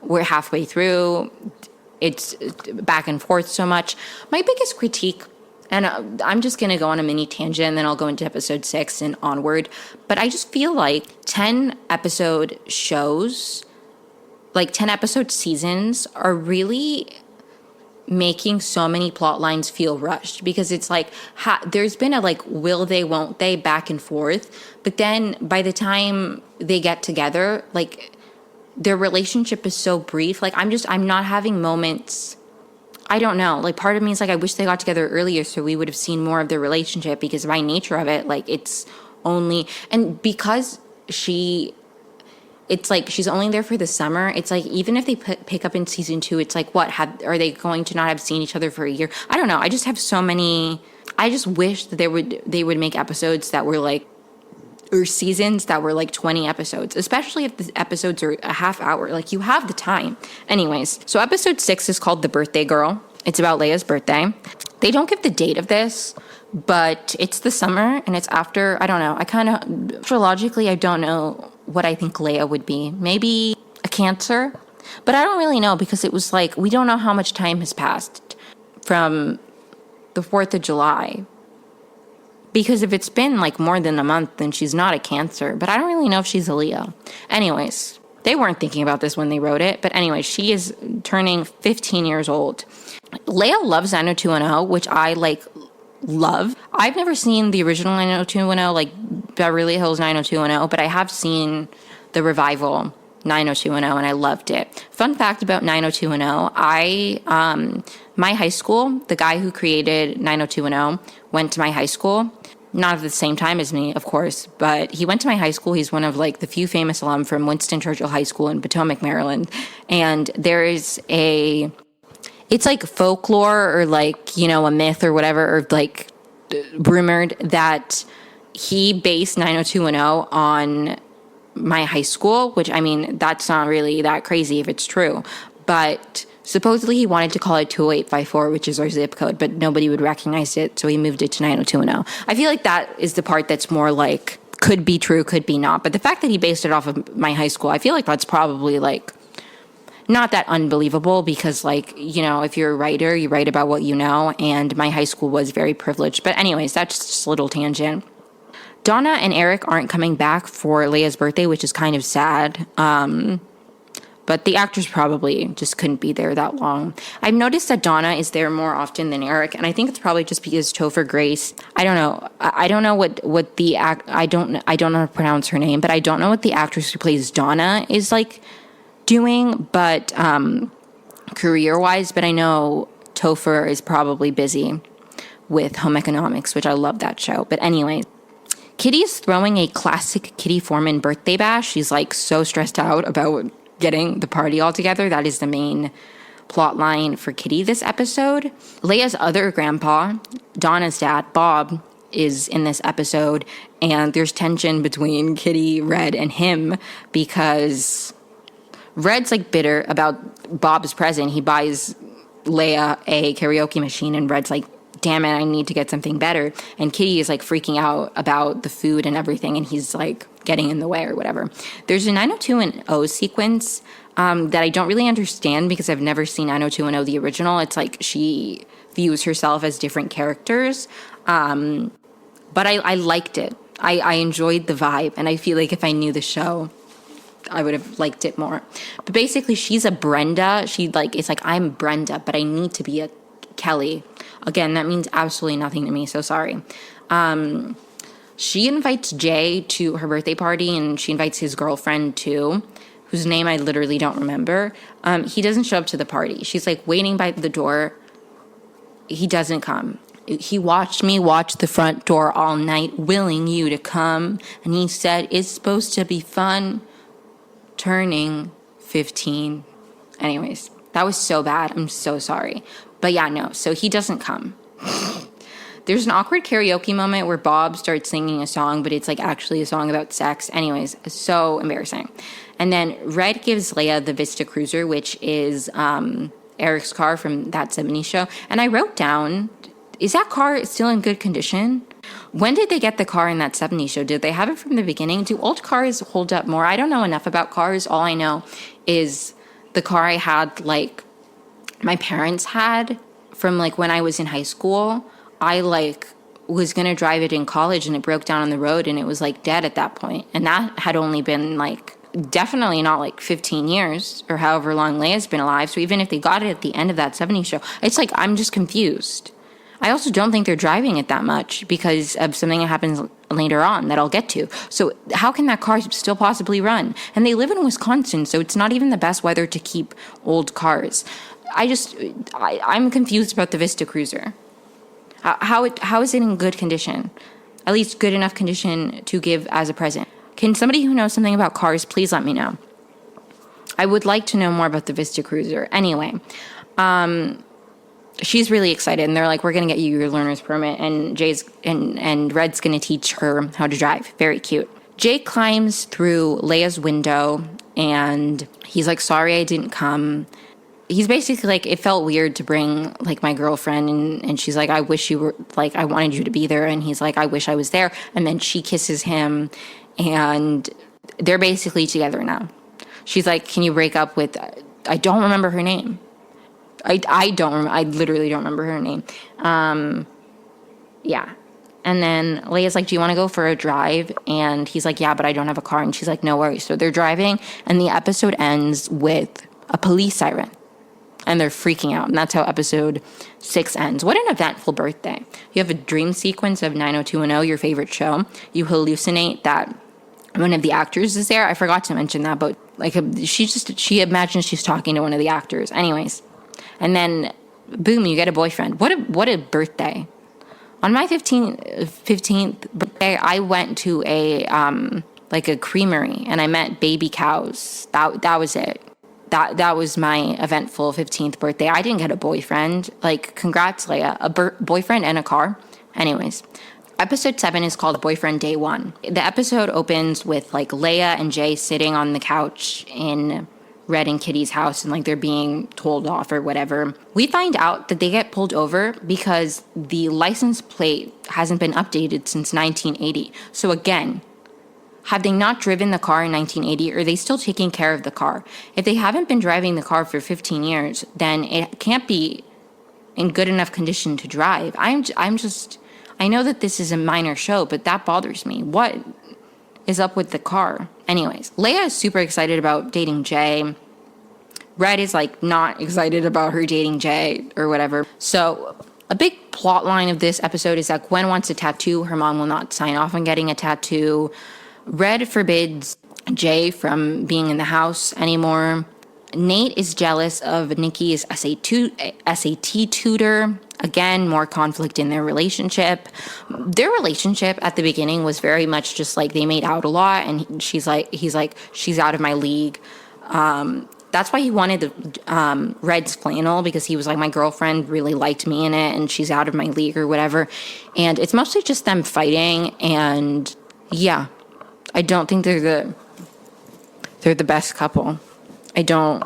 We're halfway through. It's back and forth so much. My biggest critique, and I'm just going to go on a mini tangent and then I'll go into episode 6 and onward, but I just feel like 10 episode shows, like 10 episode seasons, are really making so many plot lines feel rushed, because it's like there's been a like will they won't they back and forth, but then by the time they get together, like their relationship is so brief. Like I'm not having moments. I don't know, like part of me is like I wish they got together earlier so we would have seen more of their relationship, because by nature of it, like it's only, and because it's like she's only there for the summer. It's like even if they pick up in season 2, it's like are they going to not have seen each other for a year? I don't know. I just have so many. I just wish that they would make episodes that were like, or seasons that were like 20 episodes, especially if the episodes are a half hour. Like you have the time. Anyways, so episode 6 is called The Birthday Girl. It's about Leia's birthday. They don't give the date of this, but it's the summer and it's after, I don't know. I kind of, astrologically, I don't know what I think Leia would be. Maybe a Cancer, but I don't really know, because it was like, we don't know how much time has passed from the 4th of July. Because if it's been like more than a month, then she's not a Cancer, but I don't really know if she's a Leo. Anyways, they weren't thinking about this when they wrote it, but anyway, she is turning 15 years old. Leia loves 90210, which I like love. I've never seen the original 90210, like Beverly Hills 90210, but I have seen the revival 90210 and I loved it. Fun fact about 90210, my high school, the guy who created 90210 went to my high school. Not at the same time as me, of course, but he went to my high school. He's one of like the few famous alum from Winston Churchill High School in Potomac, Maryland. And there is it's like folklore or like, a myth or whatever, or like rumored that he based 90210 on my high school, which I mean, that's not really that crazy if it's true, but supposedly he wanted to call it 20854, which is our zip code, but nobody would recognize it, so he moved it to 90210. I feel like that is the part that's more like, could be true, could be not, but the fact that he based it off of my high school, I feel like that's probably like not that unbelievable, because like, if you're a writer, you write about what you know, and my high school was very privileged. But anyways, that's just a little tangent. Donna and Eric aren't coming back for Leia's birthday, which is kind of sad. But the actors probably just couldn't be there that long. I've noticed that Donna is there more often than Eric, and I think it's probably just because Topher Grace. I don't know. I don't know what the I don't know how to pronounce her name, but I don't know what the actress who plays Donna is like doing, but career-wise. But I know Topher is probably busy with Home Economics, which I love that show. But anyway, Kitty is throwing a classic Kitty Foreman birthday bash. She's like so stressed out about getting the party all together. That is the main plot line for Kitty this episode. Leia's other grandpa, Donna's dad, Bob, is in this episode, and there's tension between Kitty, Red, and him, because Red's like bitter about Bob's present. He buys Leia a karaoke machine, and Red's like, damn it, I need to get something better. And Kitty is like freaking out about the food and everything, and he's like getting in the way or whatever. There's a 90210 sequence that I don't really understand, because I've never seen 90210 the original. It's like she views herself as different characters. But I liked it. I enjoyed the vibe, and I feel like if I knew the show, I would have liked it more. But basically, she's a Brenda. It's like, I'm Brenda, but I need to be a Kelly. Again, that means absolutely nothing to me, so sorry. She invites Jay to her birthday party, and she invites his girlfriend too, whose name I literally don't remember. He doesn't show up to the party. She's like waiting by the door. He doesn't come. He watched me watch the front door all night, willing you to come. And he said, it's supposed to be fun turning 15. Anyways, that was so bad. I'm so sorry. But yeah, no. So he doesn't come. There's an awkward karaoke moment where Bob starts singing a song, but it's like actually a song about sex. Anyways, so embarrassing. And then Red gives Leia the Vista Cruiser, which is Eric's car from That 70s Show. And I wrote down, is that car still in good condition? When did they get the car in That 70s Show? Did they have it from the beginning? Do old cars hold up more? I don't know enough about cars. All I know is the car I had, like, my parents had from, like, when I was in high school. I, like, was going to drive it in college, and it broke down on the road, and it was, like, dead at that point. And that had only been, like, definitely not, like, 15 years or however long Leia's been alive. So even if they got it at the end of That 70s Show, it's like, I'm just confused. I also don't think they're driving it that much because of something that happens later on that I'll get to. So how can that car still possibly run? And they live in Wisconsin, so it's not even the best weather to keep old cars. I'm confused about the Vista Cruiser. How is it in good condition? At least good enough condition to give as a present. Can somebody who knows something about cars please let me know? I would like to know more about the Vista Cruiser. Anyway, she's really excited, and they're like, we're going to get you your learner's permit, and Jay's and Red's going to teach her how to drive. Very cute. Jay climbs through Leia's window, and he's like, sorry I didn't come. He's basically like, it felt weird to bring, like, my girlfriend, and she's like, I wish you were, like, I wanted you to be there, and he's like, I wish I was there, and then she kisses him, and they're basically together now. She's like, can you break up with, I don't remember her name. I literally don't remember her name. Yeah. And then Leia's like, do you want to go for a drive? And he's like, yeah, but I don't have a car. And she's like, no worries. So they're driving, and the episode ends with a police siren. And they're freaking out. And that's how episode 6 ends. What an eventful birthday. You have a dream sequence of 90210, your favorite show. You hallucinate that one of the actors is there. I forgot to mention that, but like she imagines she's talking to one of the actors. Anyways. And then, boom, you get a boyfriend. What a birthday. On my 15th birthday, I went to a creamery, and I met baby cows. That was it. That was my eventful 15th birthday. I didn't get a boyfriend. Like, congrats, Leia. A boyfriend and a car. Anyways, episode 7 is called Boyfriend Day 1. The episode opens with, like, Leia and Jay sitting on the couch in Red and Kitty's house, and like they're being told off or whatever. We find out that they get pulled over because the license plate hasn't been updated since 1980. So again, have they not driven the car in 1980? Or are they still taking care of the car? If they haven't been driving the car for 15 years, then it can't be in good enough condition to drive. I know that this is a minor show, but that bothers me. What is up with the car? Anyways, Leia is super excited about dating Jay. Red is like not excited about her dating Jay or whatever. So a big plot line of this episode is that Gwen wants a tattoo. Her mom will not sign off on getting a tattoo. Red forbids Jay from being in the house anymore. Nate is jealous of Nikki's SAT tutor. Again, more conflict in their relationship. Their relationship at the beginning was very much just like they made out a lot, and he's like, she's out of my league. That's why he wanted the Red's flannel, because he was like, my girlfriend really liked me in it, and she's out of my league or whatever. And it's mostly just them fighting, and yeah, I don't think they're the best couple. I don't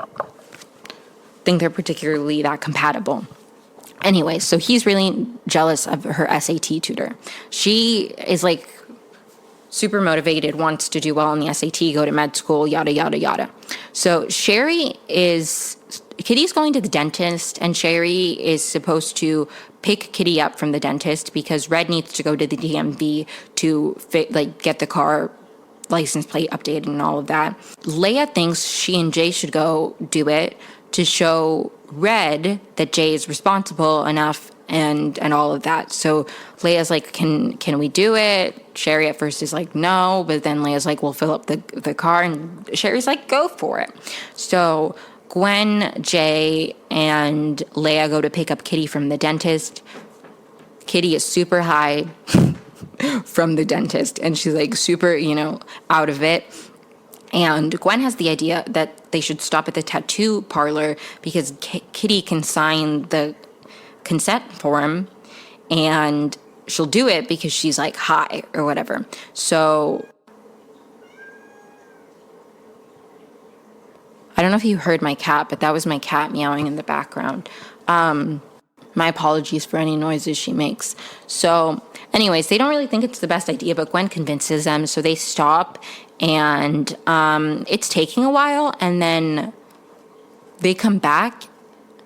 think they're particularly that compatible. Anyway, so he's really jealous of her SAT tutor. She is like super motivated, wants to do well in the SAT, go to med school, yada, yada, yada. So Kitty's going to the dentist, and Sherry is supposed to pick Kitty up from the dentist because Red needs to go to the DMV to get the car license plate updated and all of that. Leia thinks she and Jay should go do it to show Red that Jay is responsible enough and all of that. So Leia's like, can we do it? Sherry at first is like, no, but then Leia's like, we'll fill up the car, and Sherry's like, go for it. So Gwen, Jay, and Leia go to pick up Kitty from the dentist. Kitty is super high from the dentist, and she's like super, out of it. And Gwen has the idea that they should stop at the tattoo parlor because Kitty can sign the consent form, and she'll do it because she's like high or whatever. So I don't know if you heard my cat, but that was my cat meowing in the background. My apologies for any noises she makes. So anyways, they don't really think it's the best idea, but Gwen convinces them, so they stop, and it's taking a while, and then they come back,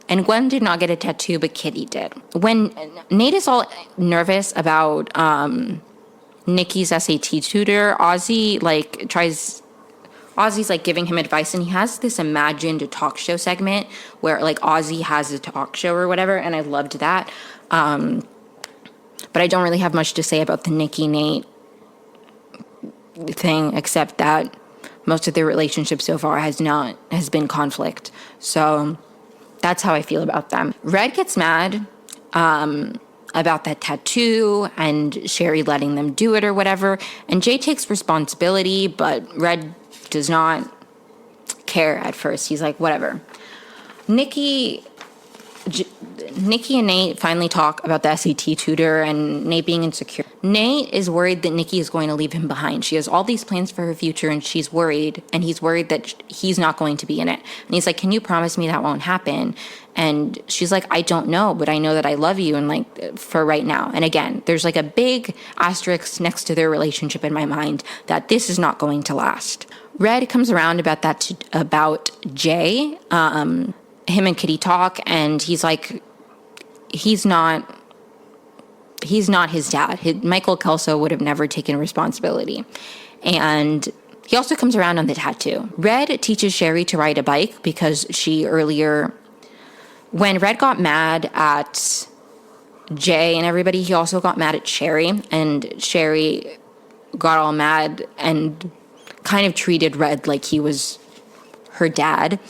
and Gwen did not get a tattoo, but Kitty did. When Nate is all nervous about Nikki's SAT tutor, Ozzy's like giving him advice, and he has this imagined talk show segment where like Ozzy has a talk show or whatever, and I loved that. But I don't really have much to say about the Nikki Nate thing, except that most of their relationship so far has been conflict. So that's how I feel about them. Red gets mad about that tattoo and Sherry letting them do it or whatever, and Jay takes responsibility, but Red does not care at first. He's like, whatever. Nikki and Nate finally talk about the SAT tutor and Nate being insecure. Nate is worried that Nikki is going to leave him behind. She has all these plans for her future, and she's worried, and he's worried that he's not going to be in it. And he's like, can you promise me that won't happen? And she's like, I don't know, but I know that I love you, and like for right now. And again, there's like a big asterisk next to their relationship in my mind that this is not going to last. Red comes around about that about Jay. Him and Kitty talk, and he's like, he's not his dad. Michael Kelso would have never taken responsibility. And he also comes around on the tattoo. Red teaches Sherry to ride a bike because when Red got mad at Jay and everybody, he also got mad at Sherry, and Sherry got all mad and kind of treated Red like he was her dad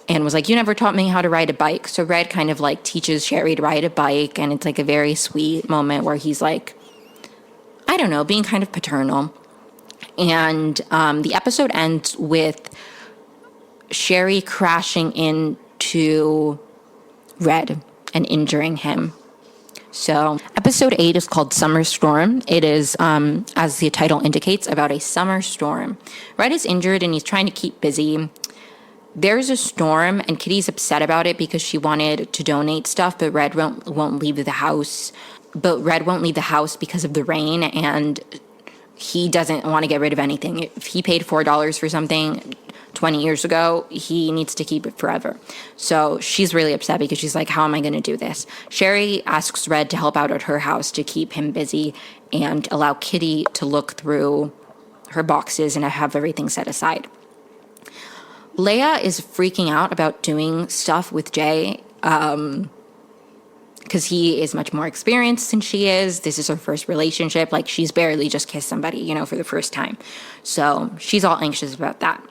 and was like, you never taught me how to ride a bike. So Red kind of like teaches Sherry to ride a bike, and it's like a very sweet moment where he's like, I don't know, being kind of paternal. And the episode ends with Sherry crashing into Red and injuring him. So episode 8 is called Summer Storm. It is, as the title indicates, about a summer storm. Red is injured and he's trying to keep busy. There's a storm, and Kitty's upset about it because she wanted to donate stuff, but Red won't leave the house. But Red won't leave the house because of the rain, and he doesn't want to get rid of anything. If he paid $4 for something 20 years ago, he needs to keep it forever. So she's really upset because she's like, how am I going to do this? Sherry asks Red to help out at her house to keep him busy and allow Kitty to look through her boxes and have everything set aside. Leia is freaking out about doing stuff with Jay because he is much more experienced than she is. This is her first relationship. Like, she's barely just kissed somebody, for the first time. So she's all anxious about that.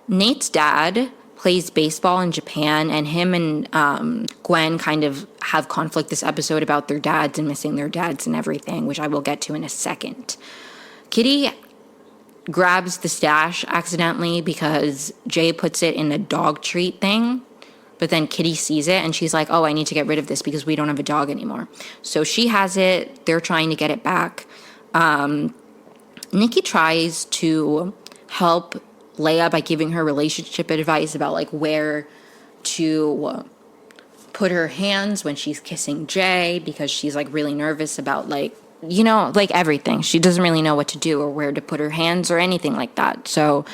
Nate's dad plays baseball in Japan, and him and Gwen kind of have conflict this episode about their dads and missing their dads and everything, which I will get to in a second. Kitty grabs the stash accidentally because Jay puts it in a dog treat thing, but then Kitty sees it and she's like, oh, I need to get rid of this because we don't have a dog anymore. So she has it. They're trying to get it back. Nikki tries to help Leia by giving her relationship advice about like where to put her hands when she's kissing Jay, because she's like really nervous about like everything. She doesn't really know what to do or where to put her hands or anything like that. So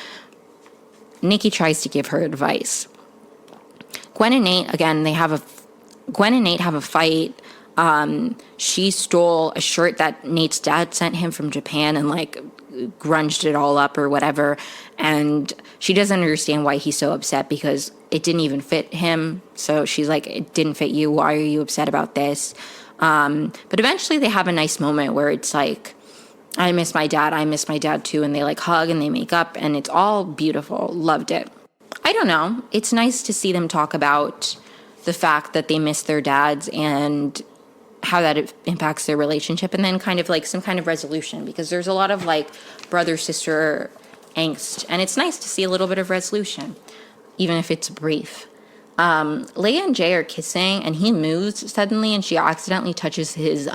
Nikki tries to give her advice. Gwen and Nate have a fight. She stole a shirt that Nate's dad sent him from Japan and like grunged it all up or whatever. And she doesn't understand why he's so upset because it didn't even fit him. So she's like, it didn't fit you. Why are you upset about this? But eventually they have a nice moment where it's like, I miss my dad too. And they like hug and they make up and it's all beautiful. Loved it. I don't know. It's nice to see them talk about the fact that they miss their dads and how that impacts their relationship, and then kind of like some kind of resolution, because there's a lot of like brother-sister angst, and it's nice to see a little bit of resolution, even if it's brief. Leia and Jay are kissing, and he moves suddenly, and she accidentally touches his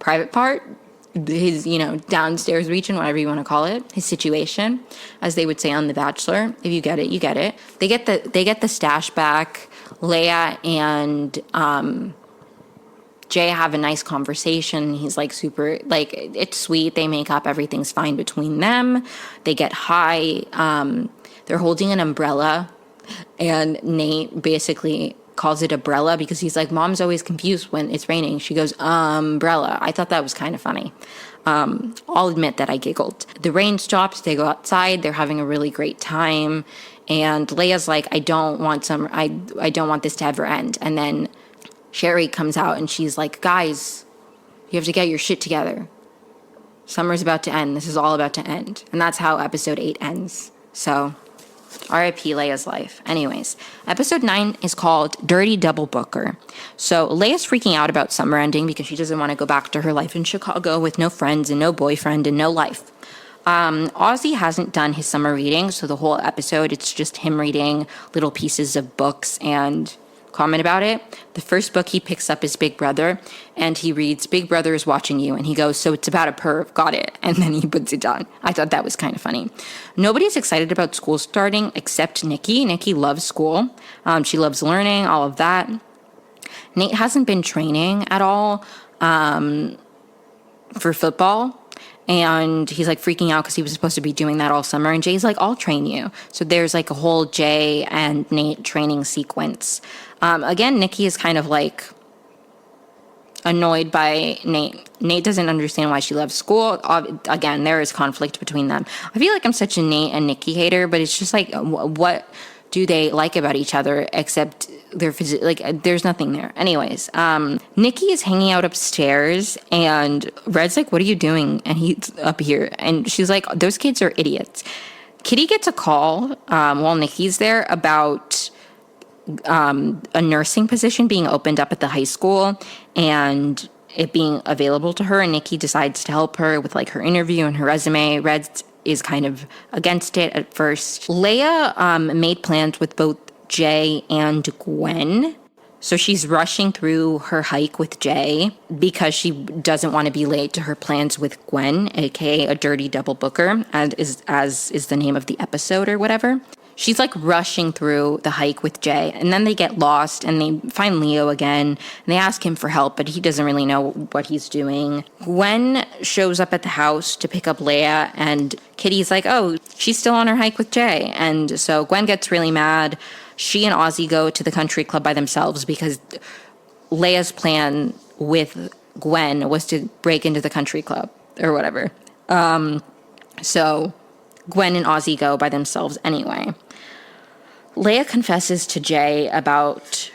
private part, his, downstairs region, whatever you want to call it, his situation, as they would say on The Bachelor. If you get it, you get it. They get the stash back. Leia and Jay have a nice conversation. He's like super, like, it's sweet. They make up. Everything's fine between them. They get high. They're holding an umbrella, and Nate basically calls it umbrella because he's like, Mom's always confused when it's raining. She goes, umbrella. I thought that was kind of funny. I'll admit that I giggled. The rain stops. They go outside. They're having a really great time. And Leia's like, I don't want this to ever end. And then Sherry comes out and she's like, guys, you have to get your shit together. Summer's about to end. This is all about to end. And that's how episode 8 ends. So R.I.P. Leia's life. Anyways, episode 9 is called Dirty Double Booker. So Leia's freaking out about summer ending because she doesn't want to go back to her life in Chicago with no friends and no boyfriend and no life. Ozzy hasn't done his summer reading, so the whole episode, it's just him reading little pieces of books and comment about it. The first book he picks up is Big Brother, and he reads, Big Brother is watching you, and he goes, so it's about a perv, got it, and then he puts it down. I thought that was kind of funny. Nobody's excited about school starting except Nikki. Nikki loves school. She loves learning, all of that. Nate hasn't been training at all for football. And he's like freaking out because he was supposed to be doing that all summer. And Jay's like, I'll train you. So there's like a whole Jay and Nate training sequence. Again, Nikki is kind of like annoyed by Nate. Nate doesn't understand why she loves school. Again, there is conflict between them. I feel like I'm such a Nate and Nikki hater, but it's just like, what do they like about each other except their there's nothing there. Anyways, Nikki is hanging out upstairs and Red's like, what are you doing? And he's up here and she's like, those kids are idiots. Kitty gets a call while Nikki's there about a nursing position being opened up at the high school and it being available to her, and Nikki decides to help her with like her interview and her resume. Red is kind of against it at first. Leia made plans with both Jay and Gwen. So she's rushing through her hike with Jay because she doesn't want to be late to her plans with Gwen, aka a dirty double booker, as is the name of the episode or whatever. She's like rushing through the hike with Jay, and then they get lost and they find Leo again and they ask him for help, but he doesn't really know what he's doing. Gwen shows up at the house to pick up Leia, and Kitty's like, oh, she's still on her hike with Jay. And so Gwen gets really mad. She and Ozzy go to the country club by themselves because Leia's plan with Gwen was to break into the country club or whatever. So Gwen and Ozzy go by themselves anyway. Leia confesses to Jay about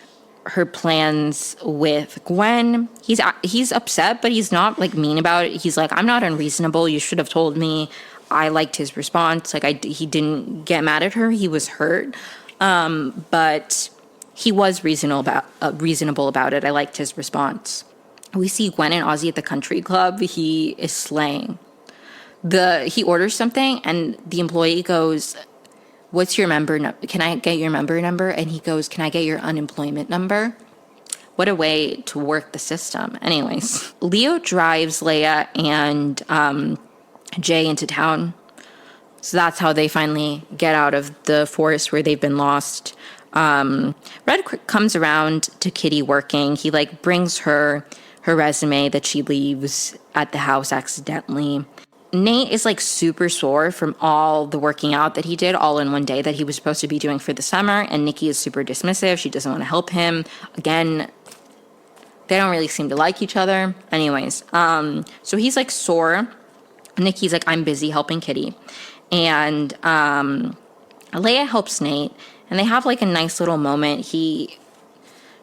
her plans with Gwen. He's upset, but he's not like mean about it. He's like, I'm not unreasonable. You should have told me. I liked his response. Like he didn't get mad at her. He was hurt. But he was reasonable about it. I liked his response. We see Gwen and Ozzy at the country club. He is slaying. He orders something and the employee goes, what's your member number? Can I get your member number? And he goes, can I get your unemployment number? What a way to work the system. Anyways, Leo drives Leia and Jay into town. So that's how they finally get out of the forest where they've been lost. Red comes around to Kitty working. He like brings her resume that she leaves at the house accidentally. Nate is like super sore from all the working out that he did all in one day that he was supposed to be doing for the summer. And Nikki is super dismissive. She doesn't want to help him. Again, they don't really seem to like each other. Anyways, so he's like sore. Nikki's like, I'm busy helping Kitty. And Leia helps Nate. And they have like a nice little moment.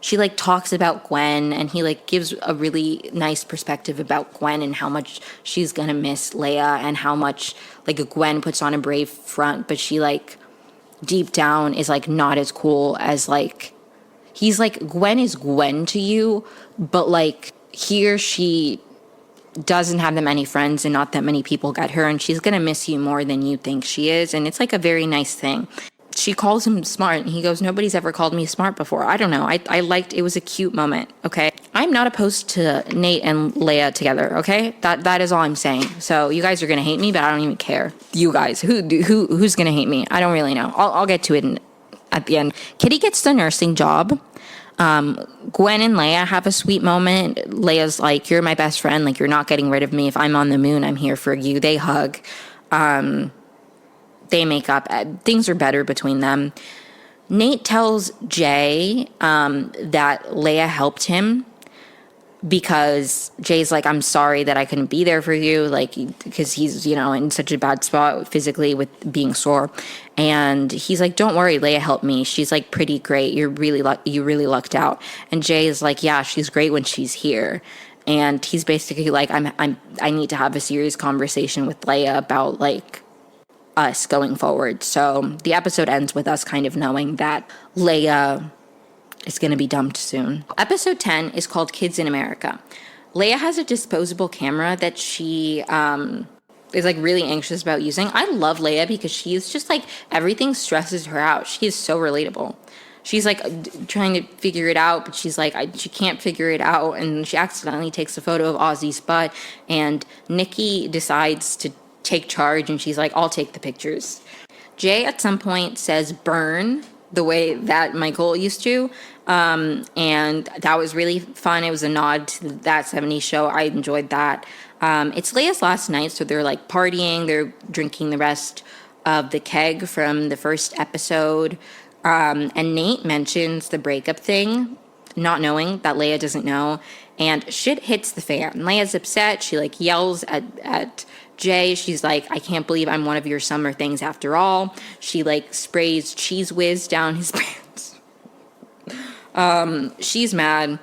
She like talks about Gwen and he like gives a really nice perspective about Gwen and how much she's gonna miss Leia and how much like Gwen puts on a brave front, but she like deep down is like not as cool as like, he's like, Gwen is Gwen to you, but like here she doesn't have that many friends and not that many people get her and she's gonna miss you more than you think she is. And it's like a very nice thing. she calls him smart, and he goes, nobody's ever called me smart before. I don't know. I liked, it was a cute moment, okay? I'm not opposed to Nate and Leia together, okay? That is all I'm saying. So you guys are gonna hate me, but I don't even care. You guys, who's gonna hate me? I don't really know. I'll get to it at the end. Kitty gets the nursing job. Gwen and Leia have a sweet moment. Leia's like, you're my best friend. Like, you're not getting rid of me. If I'm on the moon, I'm here for you. They hug. They make up. Things are better between them. Nate tells Jay that Leia helped him because Jay's like, I'm sorry that I couldn't be there for you, like, because he's, you know, in such a bad spot physically with being sore. And he's like, don't worry, Leia helped me. She's like pretty great. You really lucked out. And Jay is like, yeah, she's great when she's here. And he's basically like, I need to have a serious conversation with Leia about like us going forward. So the episode ends with us kind of knowing that Leia is going to be dumped soon. Episode 10 is called Kids in America. Leia has a disposable camera that she is like really anxious about using. I love Leia because she is just like, everything stresses her out. She is so relatable. She's like trying to figure it out, but she's like, she can't figure it out. And she accidentally takes a photo of Ozzy's butt, and Nikki decides to take charge, and she's like, I'll take the pictures. Jay at some point says burn the way that Michael used to. And that was really fun. It was a nod to that 70s show. I enjoyed that. It's Leia's last night, so they're like partying. They're drinking the rest of the keg from the first episode. And Nate mentions the breakup thing, not knowing that Leia doesn't know. And shit hits the fan. Leia's upset. She like yells at Jay. She's like, I can't believe I'm one of your summer things after all. She like sprays Cheese Whiz down his pants. She's mad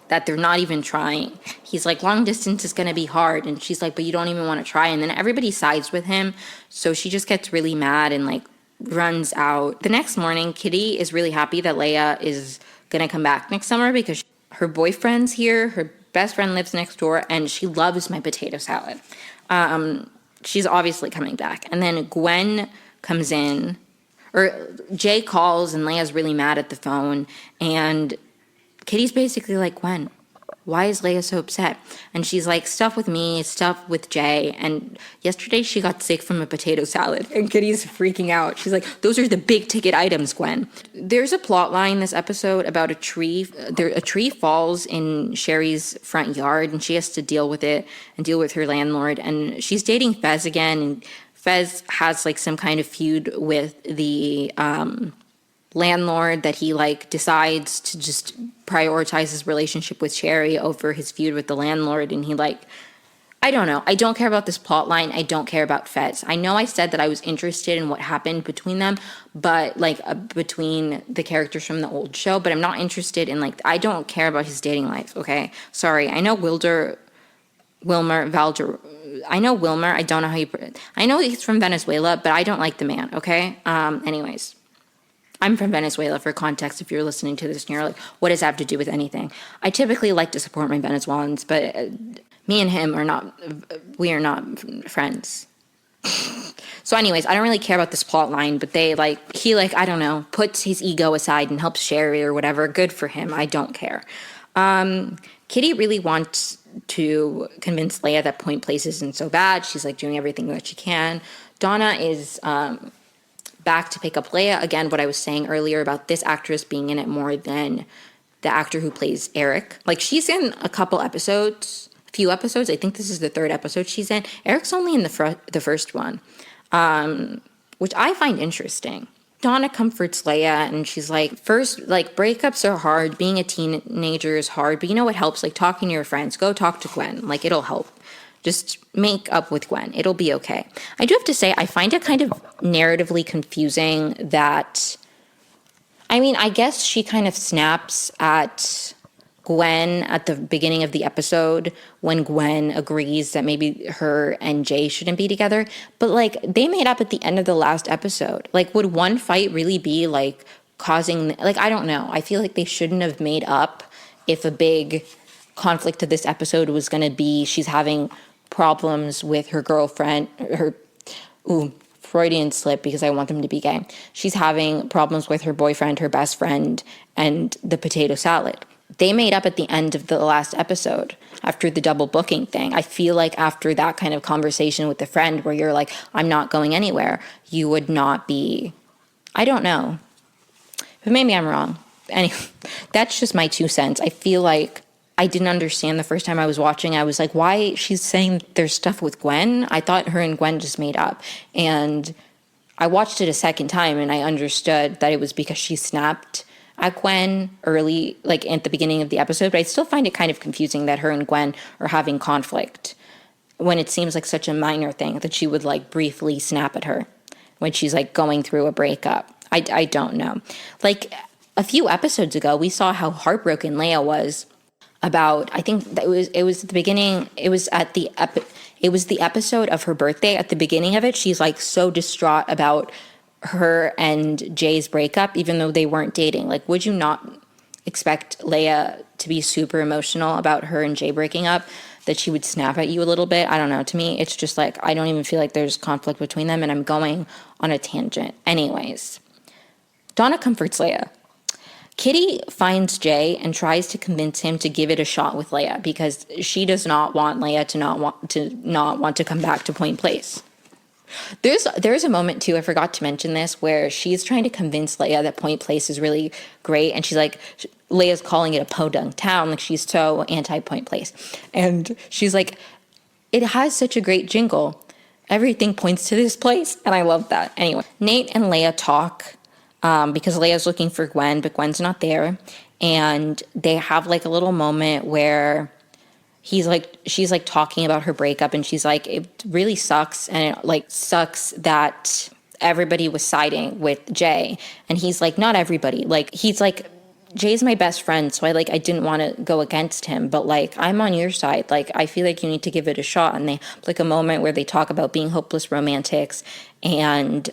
that they're not even trying. He's like, long distance is going to be hard. And she's like, but you don't even want to try. And then everybody sides with him. So she just gets really mad and like runs out. The next morning, Kitty is really happy that Leia is going to come back next summer because her boyfriend's here. Her best friend lives next door, and she loves my potato salad. She's obviously coming back. And then Gwen comes in, or Jay calls, and Leia's really mad at the phone. And Kitty's basically like, Gwen, why is Leia so upset? And she's like, stuff with me, stuff with Jay. And yesterday she got sick from a potato salad. And Kitty's freaking out. She's like, those are the big ticket items, Gwen. There's a plot line this episode about a tree. A tree falls in Sherry's front yard, and she has to deal with it and deal with her landlord. And she's dating Fez again. And Fez has like some kind of feud with the landlord that he like decides to just prioritize his relationship with Sherry over his feud with the landlord. And he like, I don't know. I don't care about this plot line. I don't care about Fez. I know I said that I was interested in what happened between them, but like between the characters from the old show, but I'm not interested in like, I don't care about his dating life. Okay. Sorry. I know Wilmer, I don't know how you, I know he's from Venezuela, but I don't like the man. Okay. Anyways. I'm from Venezuela, for context, if you're listening to this and you're like, what does that have to do with anything? I typically like to support my Venezuelans, but me and him we are not friends. So anyways, I don't really care about this plot line, but he I don't know, puts his ego aside and helps Sherry or whatever. Good for him. I don't care. Kitty really wants to convince Leia that Point Place isn't so bad. She's like doing everything that she can. Donna is back to pick up Leia. Again, what I was saying earlier about this actress being in it more than the actor who plays Eric. Like, she's in a few episodes. I think this is the third episode she's in. Eric's only in the first one, which I find interesting. Donna comforts Leia, and she's like, first, like, breakups are hard. Being a teenager is hard. But you know what helps? Like, talking to your friends. Go talk to Gwen. Like, it'll help. Just make up with Gwen. It'll be okay. I do have to say, I find it kind of narratively confusing that, I mean, I guess she kind of snaps at Gwen at the beginning of the episode when Gwen agrees that maybe her and Jay shouldn't be together. But, like, they made up at the end of the last episode. Like, would one fight really be, like, causing, like, I don't know. I feel like they shouldn't have made up if a big conflict of this episode was going to be she's having problems with her girlfriend, Freudian slip because I want them to be gay. She's having problems with her boyfriend, her best friend, and the potato salad. They made up at the end of the last episode after the double booking thing. I feel like after that kind of conversation with a friend where you're like, I'm not going anywhere, you would not be, I don't know. But maybe I'm wrong. Anyway, that's just my 2 cents. I feel like I didn't understand the first time I was watching. I was like, why she's saying there's stuff with Gwen? I thought her and Gwen just made up. And I watched it a second time and I understood that it was because she snapped at Gwen early, like at the beginning of the episode. But I still find it kind of confusing that her and Gwen are having conflict when it seems like such a minor thing that she would like briefly snap at her when she's like going through a breakup. I don't know. Like a few episodes ago, we saw how heartbroken Leia was about, I think that it was at the beginning, it was the episode of her birthday. At the beginning of it, she's like so distraught about her and Jay's breakup, even though they weren't dating. Like, would you not expect Leia to be super emotional about her and Jay breaking up, that she would snap at you a little bit? I don't know. To me, it's just like, I don't even feel like there's conflict between them, and I'm going on a tangent. Anyways, Donna comforts Leia. Kitty finds Jay and tries to convince him to give it a shot with Leia because she does not want Leia to not want to come back to Point Place. There's a moment too, I forgot to mention this, where she's trying to convince Leia that Point Place is really great, and she's like, Leia's calling it a podunk town, like she's so anti-Point Place, and she's like, it has such a great jingle, everything points to this place, and I love that. Anyway, Nate and Leia talk because Leia's looking for Gwen, but Gwen's not there, and they have like a little moment where she's like talking about her breakup, and she's like, it really sucks, and it like sucks that everybody was siding with Jay, and he's like, not everybody, like he's like, Jay's my best friend, so I didn't want to go against him, but like I'm on your side, like I feel like you need to give it a shot. And they like a moment where they talk about being hopeless romantics, and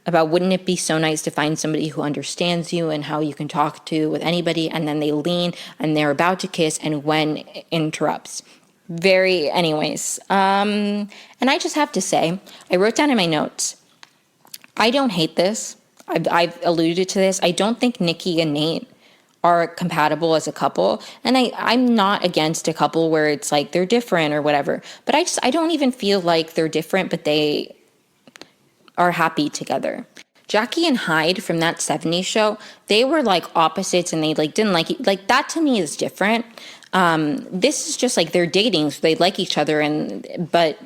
about wouldn't it be so nice to find somebody who understands you and how you can talk to with anybody, and then they lean and they're about to kiss and Gwen interrupts. Anyways, and I just have to say, I wrote down in my notes, I don't hate this. I've alluded to this. I don't think Nikki and Nate are compatible as a couple, and I'm not against a couple where it's like they're different or whatever, but I don't even feel like they're different, but they are happy together. Jackie and Hyde from that 70s show, they were like opposites, and they like didn't like it. Like that to me is different. This is just like they're dating, so they like each other, but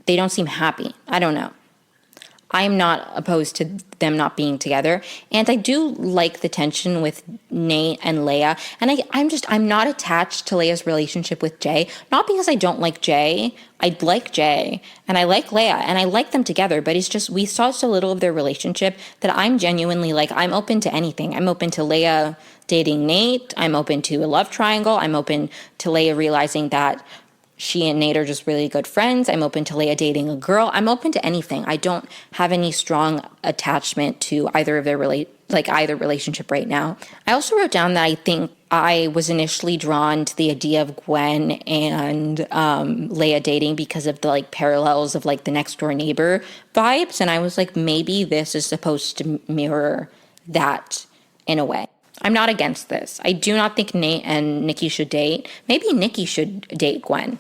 they don't seem happy. I don't know. I'm not opposed to them not being together. And I do like the tension with Nate and Leia. And I'm not attached to Leia's relationship with Jay. Not because I don't like Jay. I like Jay and I like Leia and I like them together. But it's just, we saw so little of their relationship that I'm genuinely like, I'm open to anything. I'm open to Leia dating Nate. I'm open to a love triangle. I'm open to Leia realizing that she and Nate are just really good friends. I'm open to Leia dating a girl. I'm open to anything. I don't have any strong attachment to either of their either relationship right now. I also wrote down that I think I was initially drawn to the idea of Gwen and Leia dating because of the like parallels of like the next door neighbor vibes. And I was like, maybe this is supposed to mirror that in a way. I'm not against this. I do not think Nate and Nikki should date. Maybe Nikki should date Gwen.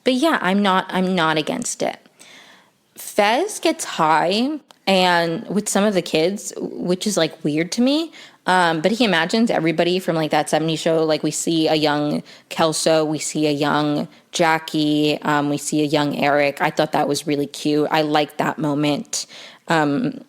But yeah, I'm not against it. Fez gets high and with some of the kids, which is like weird to me. But he imagines everybody from like that 70s show. Like we see a young Kelso, we see a young Jackie, we see a young Eric. I thought that was really cute. I liked that moment. That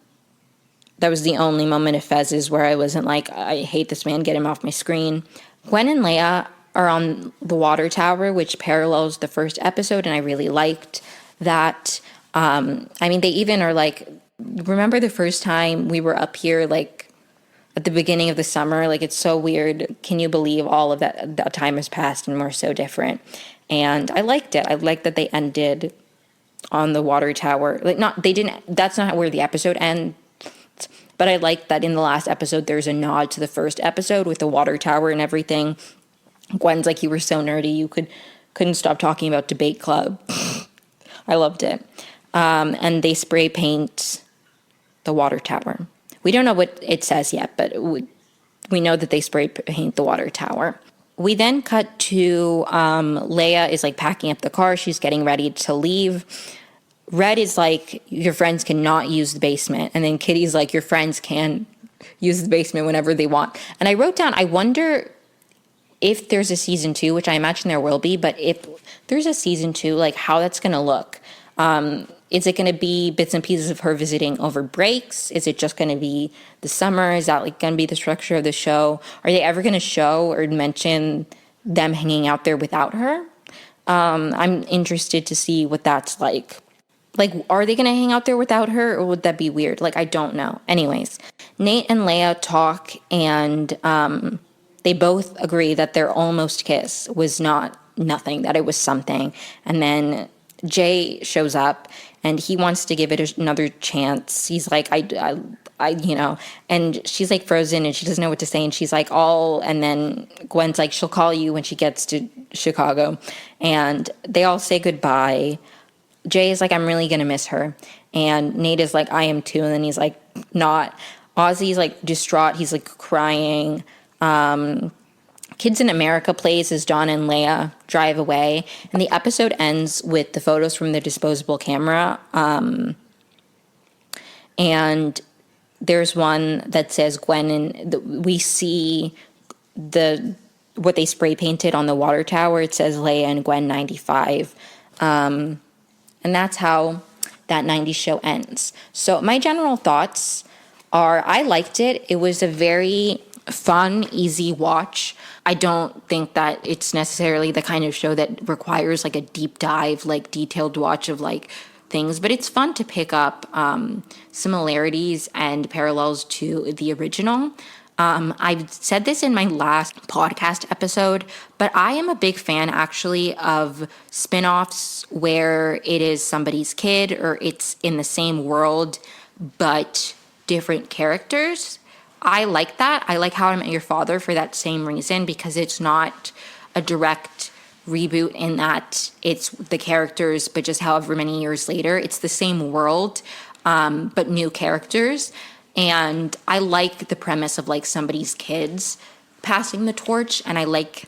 was the only moment of Fez's where I wasn't like, I hate this man, get him off my screen. Gwen and Leia are on the water tower, which parallels the first episode, and I really liked that. I mean, they even are like, remember the first time we were up here, like at the beginning of the summer? Like, it's so weird. Can you believe all of that time has passed and we're so different? And I liked it. I liked that they ended on the water tower. Like, that's not where the episode ends. But I like that in the last episode, there's a nod to the first episode with the water tower and everything. Gwen's like, you were so nerdy, you couldn't stop talking about Debate Club. I loved it. and they spray paint the water tower. We don't know what it says yet, but we know that they spray paint the water tower. We then cut to Leia is like packing up the car. She's getting ready to leave. Red is like, your friends cannot use the basement. And then Kitty's like, your friends can use the basement whenever they want. And I wrote down, I wonder if there's a season 2, which I imagine there will be, but if there's a season 2, like how that's going to look. Is it going to be bits and pieces of her visiting over breaks? Is it just going to be the summer? Is that like going to be the structure of the show? Are they ever going to show or mention them hanging out there without her? I'm interested to see what that's like. Like, are they going to hang out there without her, or would that be weird? Like, I don't know. Anyways, Nate and Leia talk, and they both agree that their almost kiss was not nothing, that it was something. And then Jay shows up, and he wants to give it another chance. He's like, I, you know, and she's like frozen, and she doesn't know what to say. And she's like, and then Gwen's like, she'll call you when she gets to Chicago. And they all say goodbye. Jay is like, I'm really going to miss her. And Nate is like, I am too. And then he's like, not. Ozzy's like distraught. He's like crying. Kids in America plays as Dawn and Leia drive away. And the episode ends with the photos from the disposable camera. And there's one that says Gwen, and we see what they spray painted on the water tower. It says Leia and Gwen 95. And that's how that 90s show ends. So my general thoughts are, I liked it. It was a very fun, easy watch. I don't think that it's necessarily the kind of show that requires like a deep dive, like detailed watch of like things, but it's fun to pick up similarities and parallels to the original. I've said this in my last podcast episode, but I am a big fan actually of spin-offs where it is somebody's kid or it's in the same world but different characters. I like that. I like How I Met Your Father for that same reason, because it's not a direct reboot in that it's the characters but just however many years later. It's the same world but new characters. And I like the premise of like somebody's kids passing the torch, and I like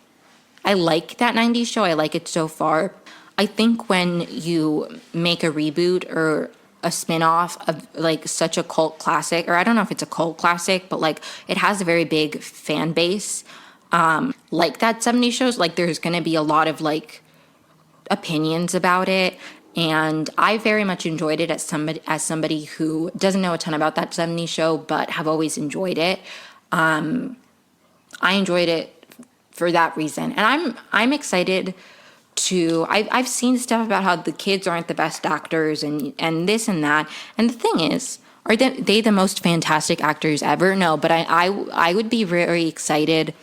that 90s show. I like it so far. I think when you make a reboot or a spin-off of like such a cult classic, or I don't know if it's a cult classic, but like it has a very big fan base, like that 70s shows, like there's going to be a lot of like opinions about it. And I very much enjoyed it as somebody who doesn't know a ton about that 70s show, but have always enjoyed it. I enjoyed it for that reason. And I'm excited to, I've seen stuff about how the kids aren't the best actors and this and that. And the thing is, are they the most fantastic actors ever? No, but I would be very excited.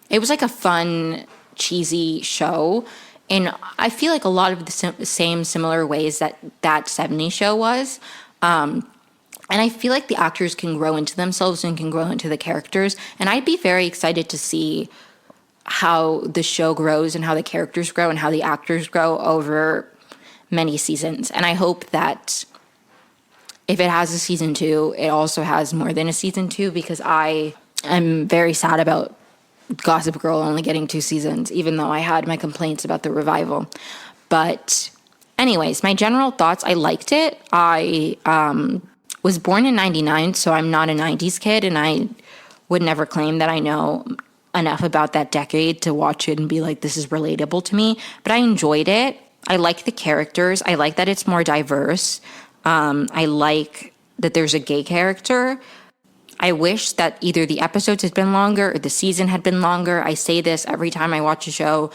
It was like a fun, cheesy show. And I feel like a lot of the same similar ways that 70s show was. And I feel like the actors can grow into themselves and can grow into the characters. And I'd be very excited to see how the show grows and how the characters grow and how the actors grow over many seasons. And I hope that if it has a season 2, it also has more than a season 2, because I am very sad about Gossip Girl only getting 2 seasons, even though I had my complaints about the revival. But anyways, my general thoughts, I liked it. I was born in 99, so I'm not a 90s kid, and I would never claim that I know enough about that decade to watch it and be like, this is relatable to me. But I enjoyed it. I like the characters. I like that it's more diverse. I like that there's a gay character. I wish that either the episodes had been longer or the season had been longer. I say this every time I watch a show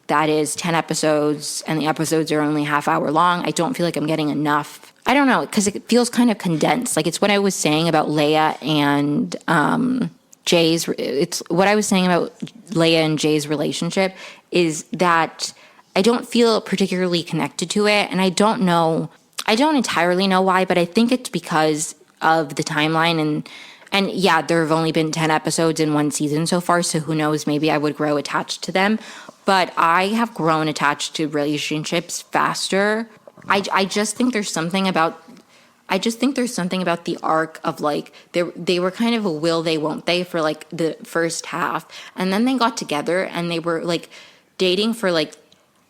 that is 10 episodes and the episodes are only half hour long. I don't feel like I'm getting enough. I don't know, because it feels kind of condensed. Like, it's what I was saying about Leia and Jay's. It's what I was saying about Leia and Jay's relationship is that I don't feel particularly connected to it. And I don't entirely know why, but I think it's because of the timeline. And yeah, there have only been 10 episodes in one season so far, so who knows, maybe I would grow attached to them. But I have grown attached to relationships faster I just think there's something about the arc of like they were kind of a will they won't they for like the first half, and then they got together and they were like dating for like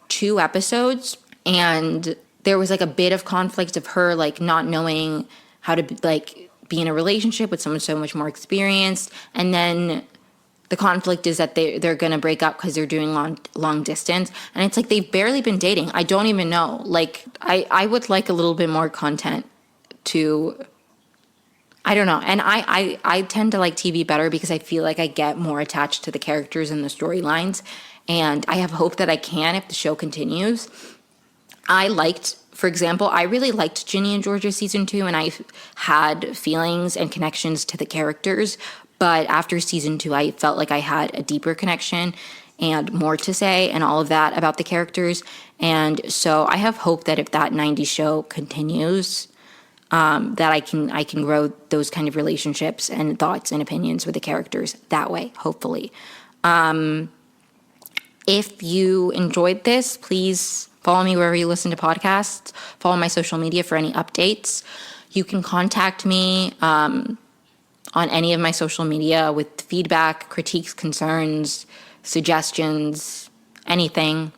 2 episodes, and there was like a bit of conflict of her like not knowing how to like be in a relationship with someone so much more experienced, and then the conflict is that they're gonna break up because they're doing long distance, and it's like they've barely been dating. I don't even know. Like I would like a little bit more content to, I don't know. And I tend to like TV better because I feel like I get more attached to the characters and the storylines, and I have hope that I can if the show continues. For example, I really liked Ginny and Georgia season 2, and I had feelings and connections to the characters. But after season 2, I felt like I had a deeper connection and more to say and all of that about the characters. And so I have hope that if that 90s show continues, that I can grow those kind of relationships and thoughts and opinions with the characters that way, hopefully. If you enjoyed this, please follow me wherever you listen to podcasts. Follow my social media for any updates. You can contact me on any of my social media with feedback, critiques, concerns, suggestions, anything.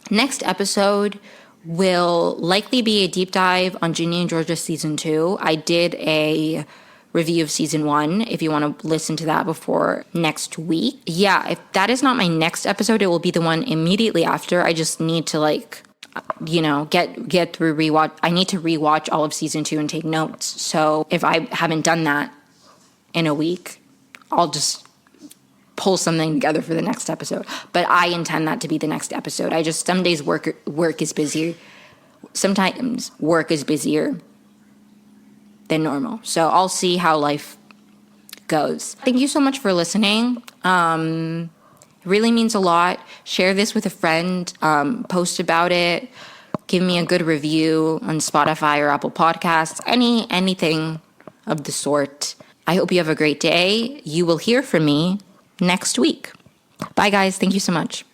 Next episode will likely be a deep dive on Ginny and Georgia season 2. I did a review of season 1 if you want to listen to that before next week. Yeah, if that is not my next episode, it will be the one immediately after. I just need to get through rewatch. I need to rewatch all of season 2 and take notes. So if I haven't done that in a week, I'll just pull something together for the next episode. But I intend that to be the next episode. Some days work is busier. Sometimes work is busier than normal. So I'll see how life goes. Thank you so much for listening. It really means a lot. Share this with a friend. Post about it. Give me a good review on Spotify or Apple Podcasts. Anything of the sort. I hope you have a great day. You will hear from me next week. Bye, guys. Thank you so much.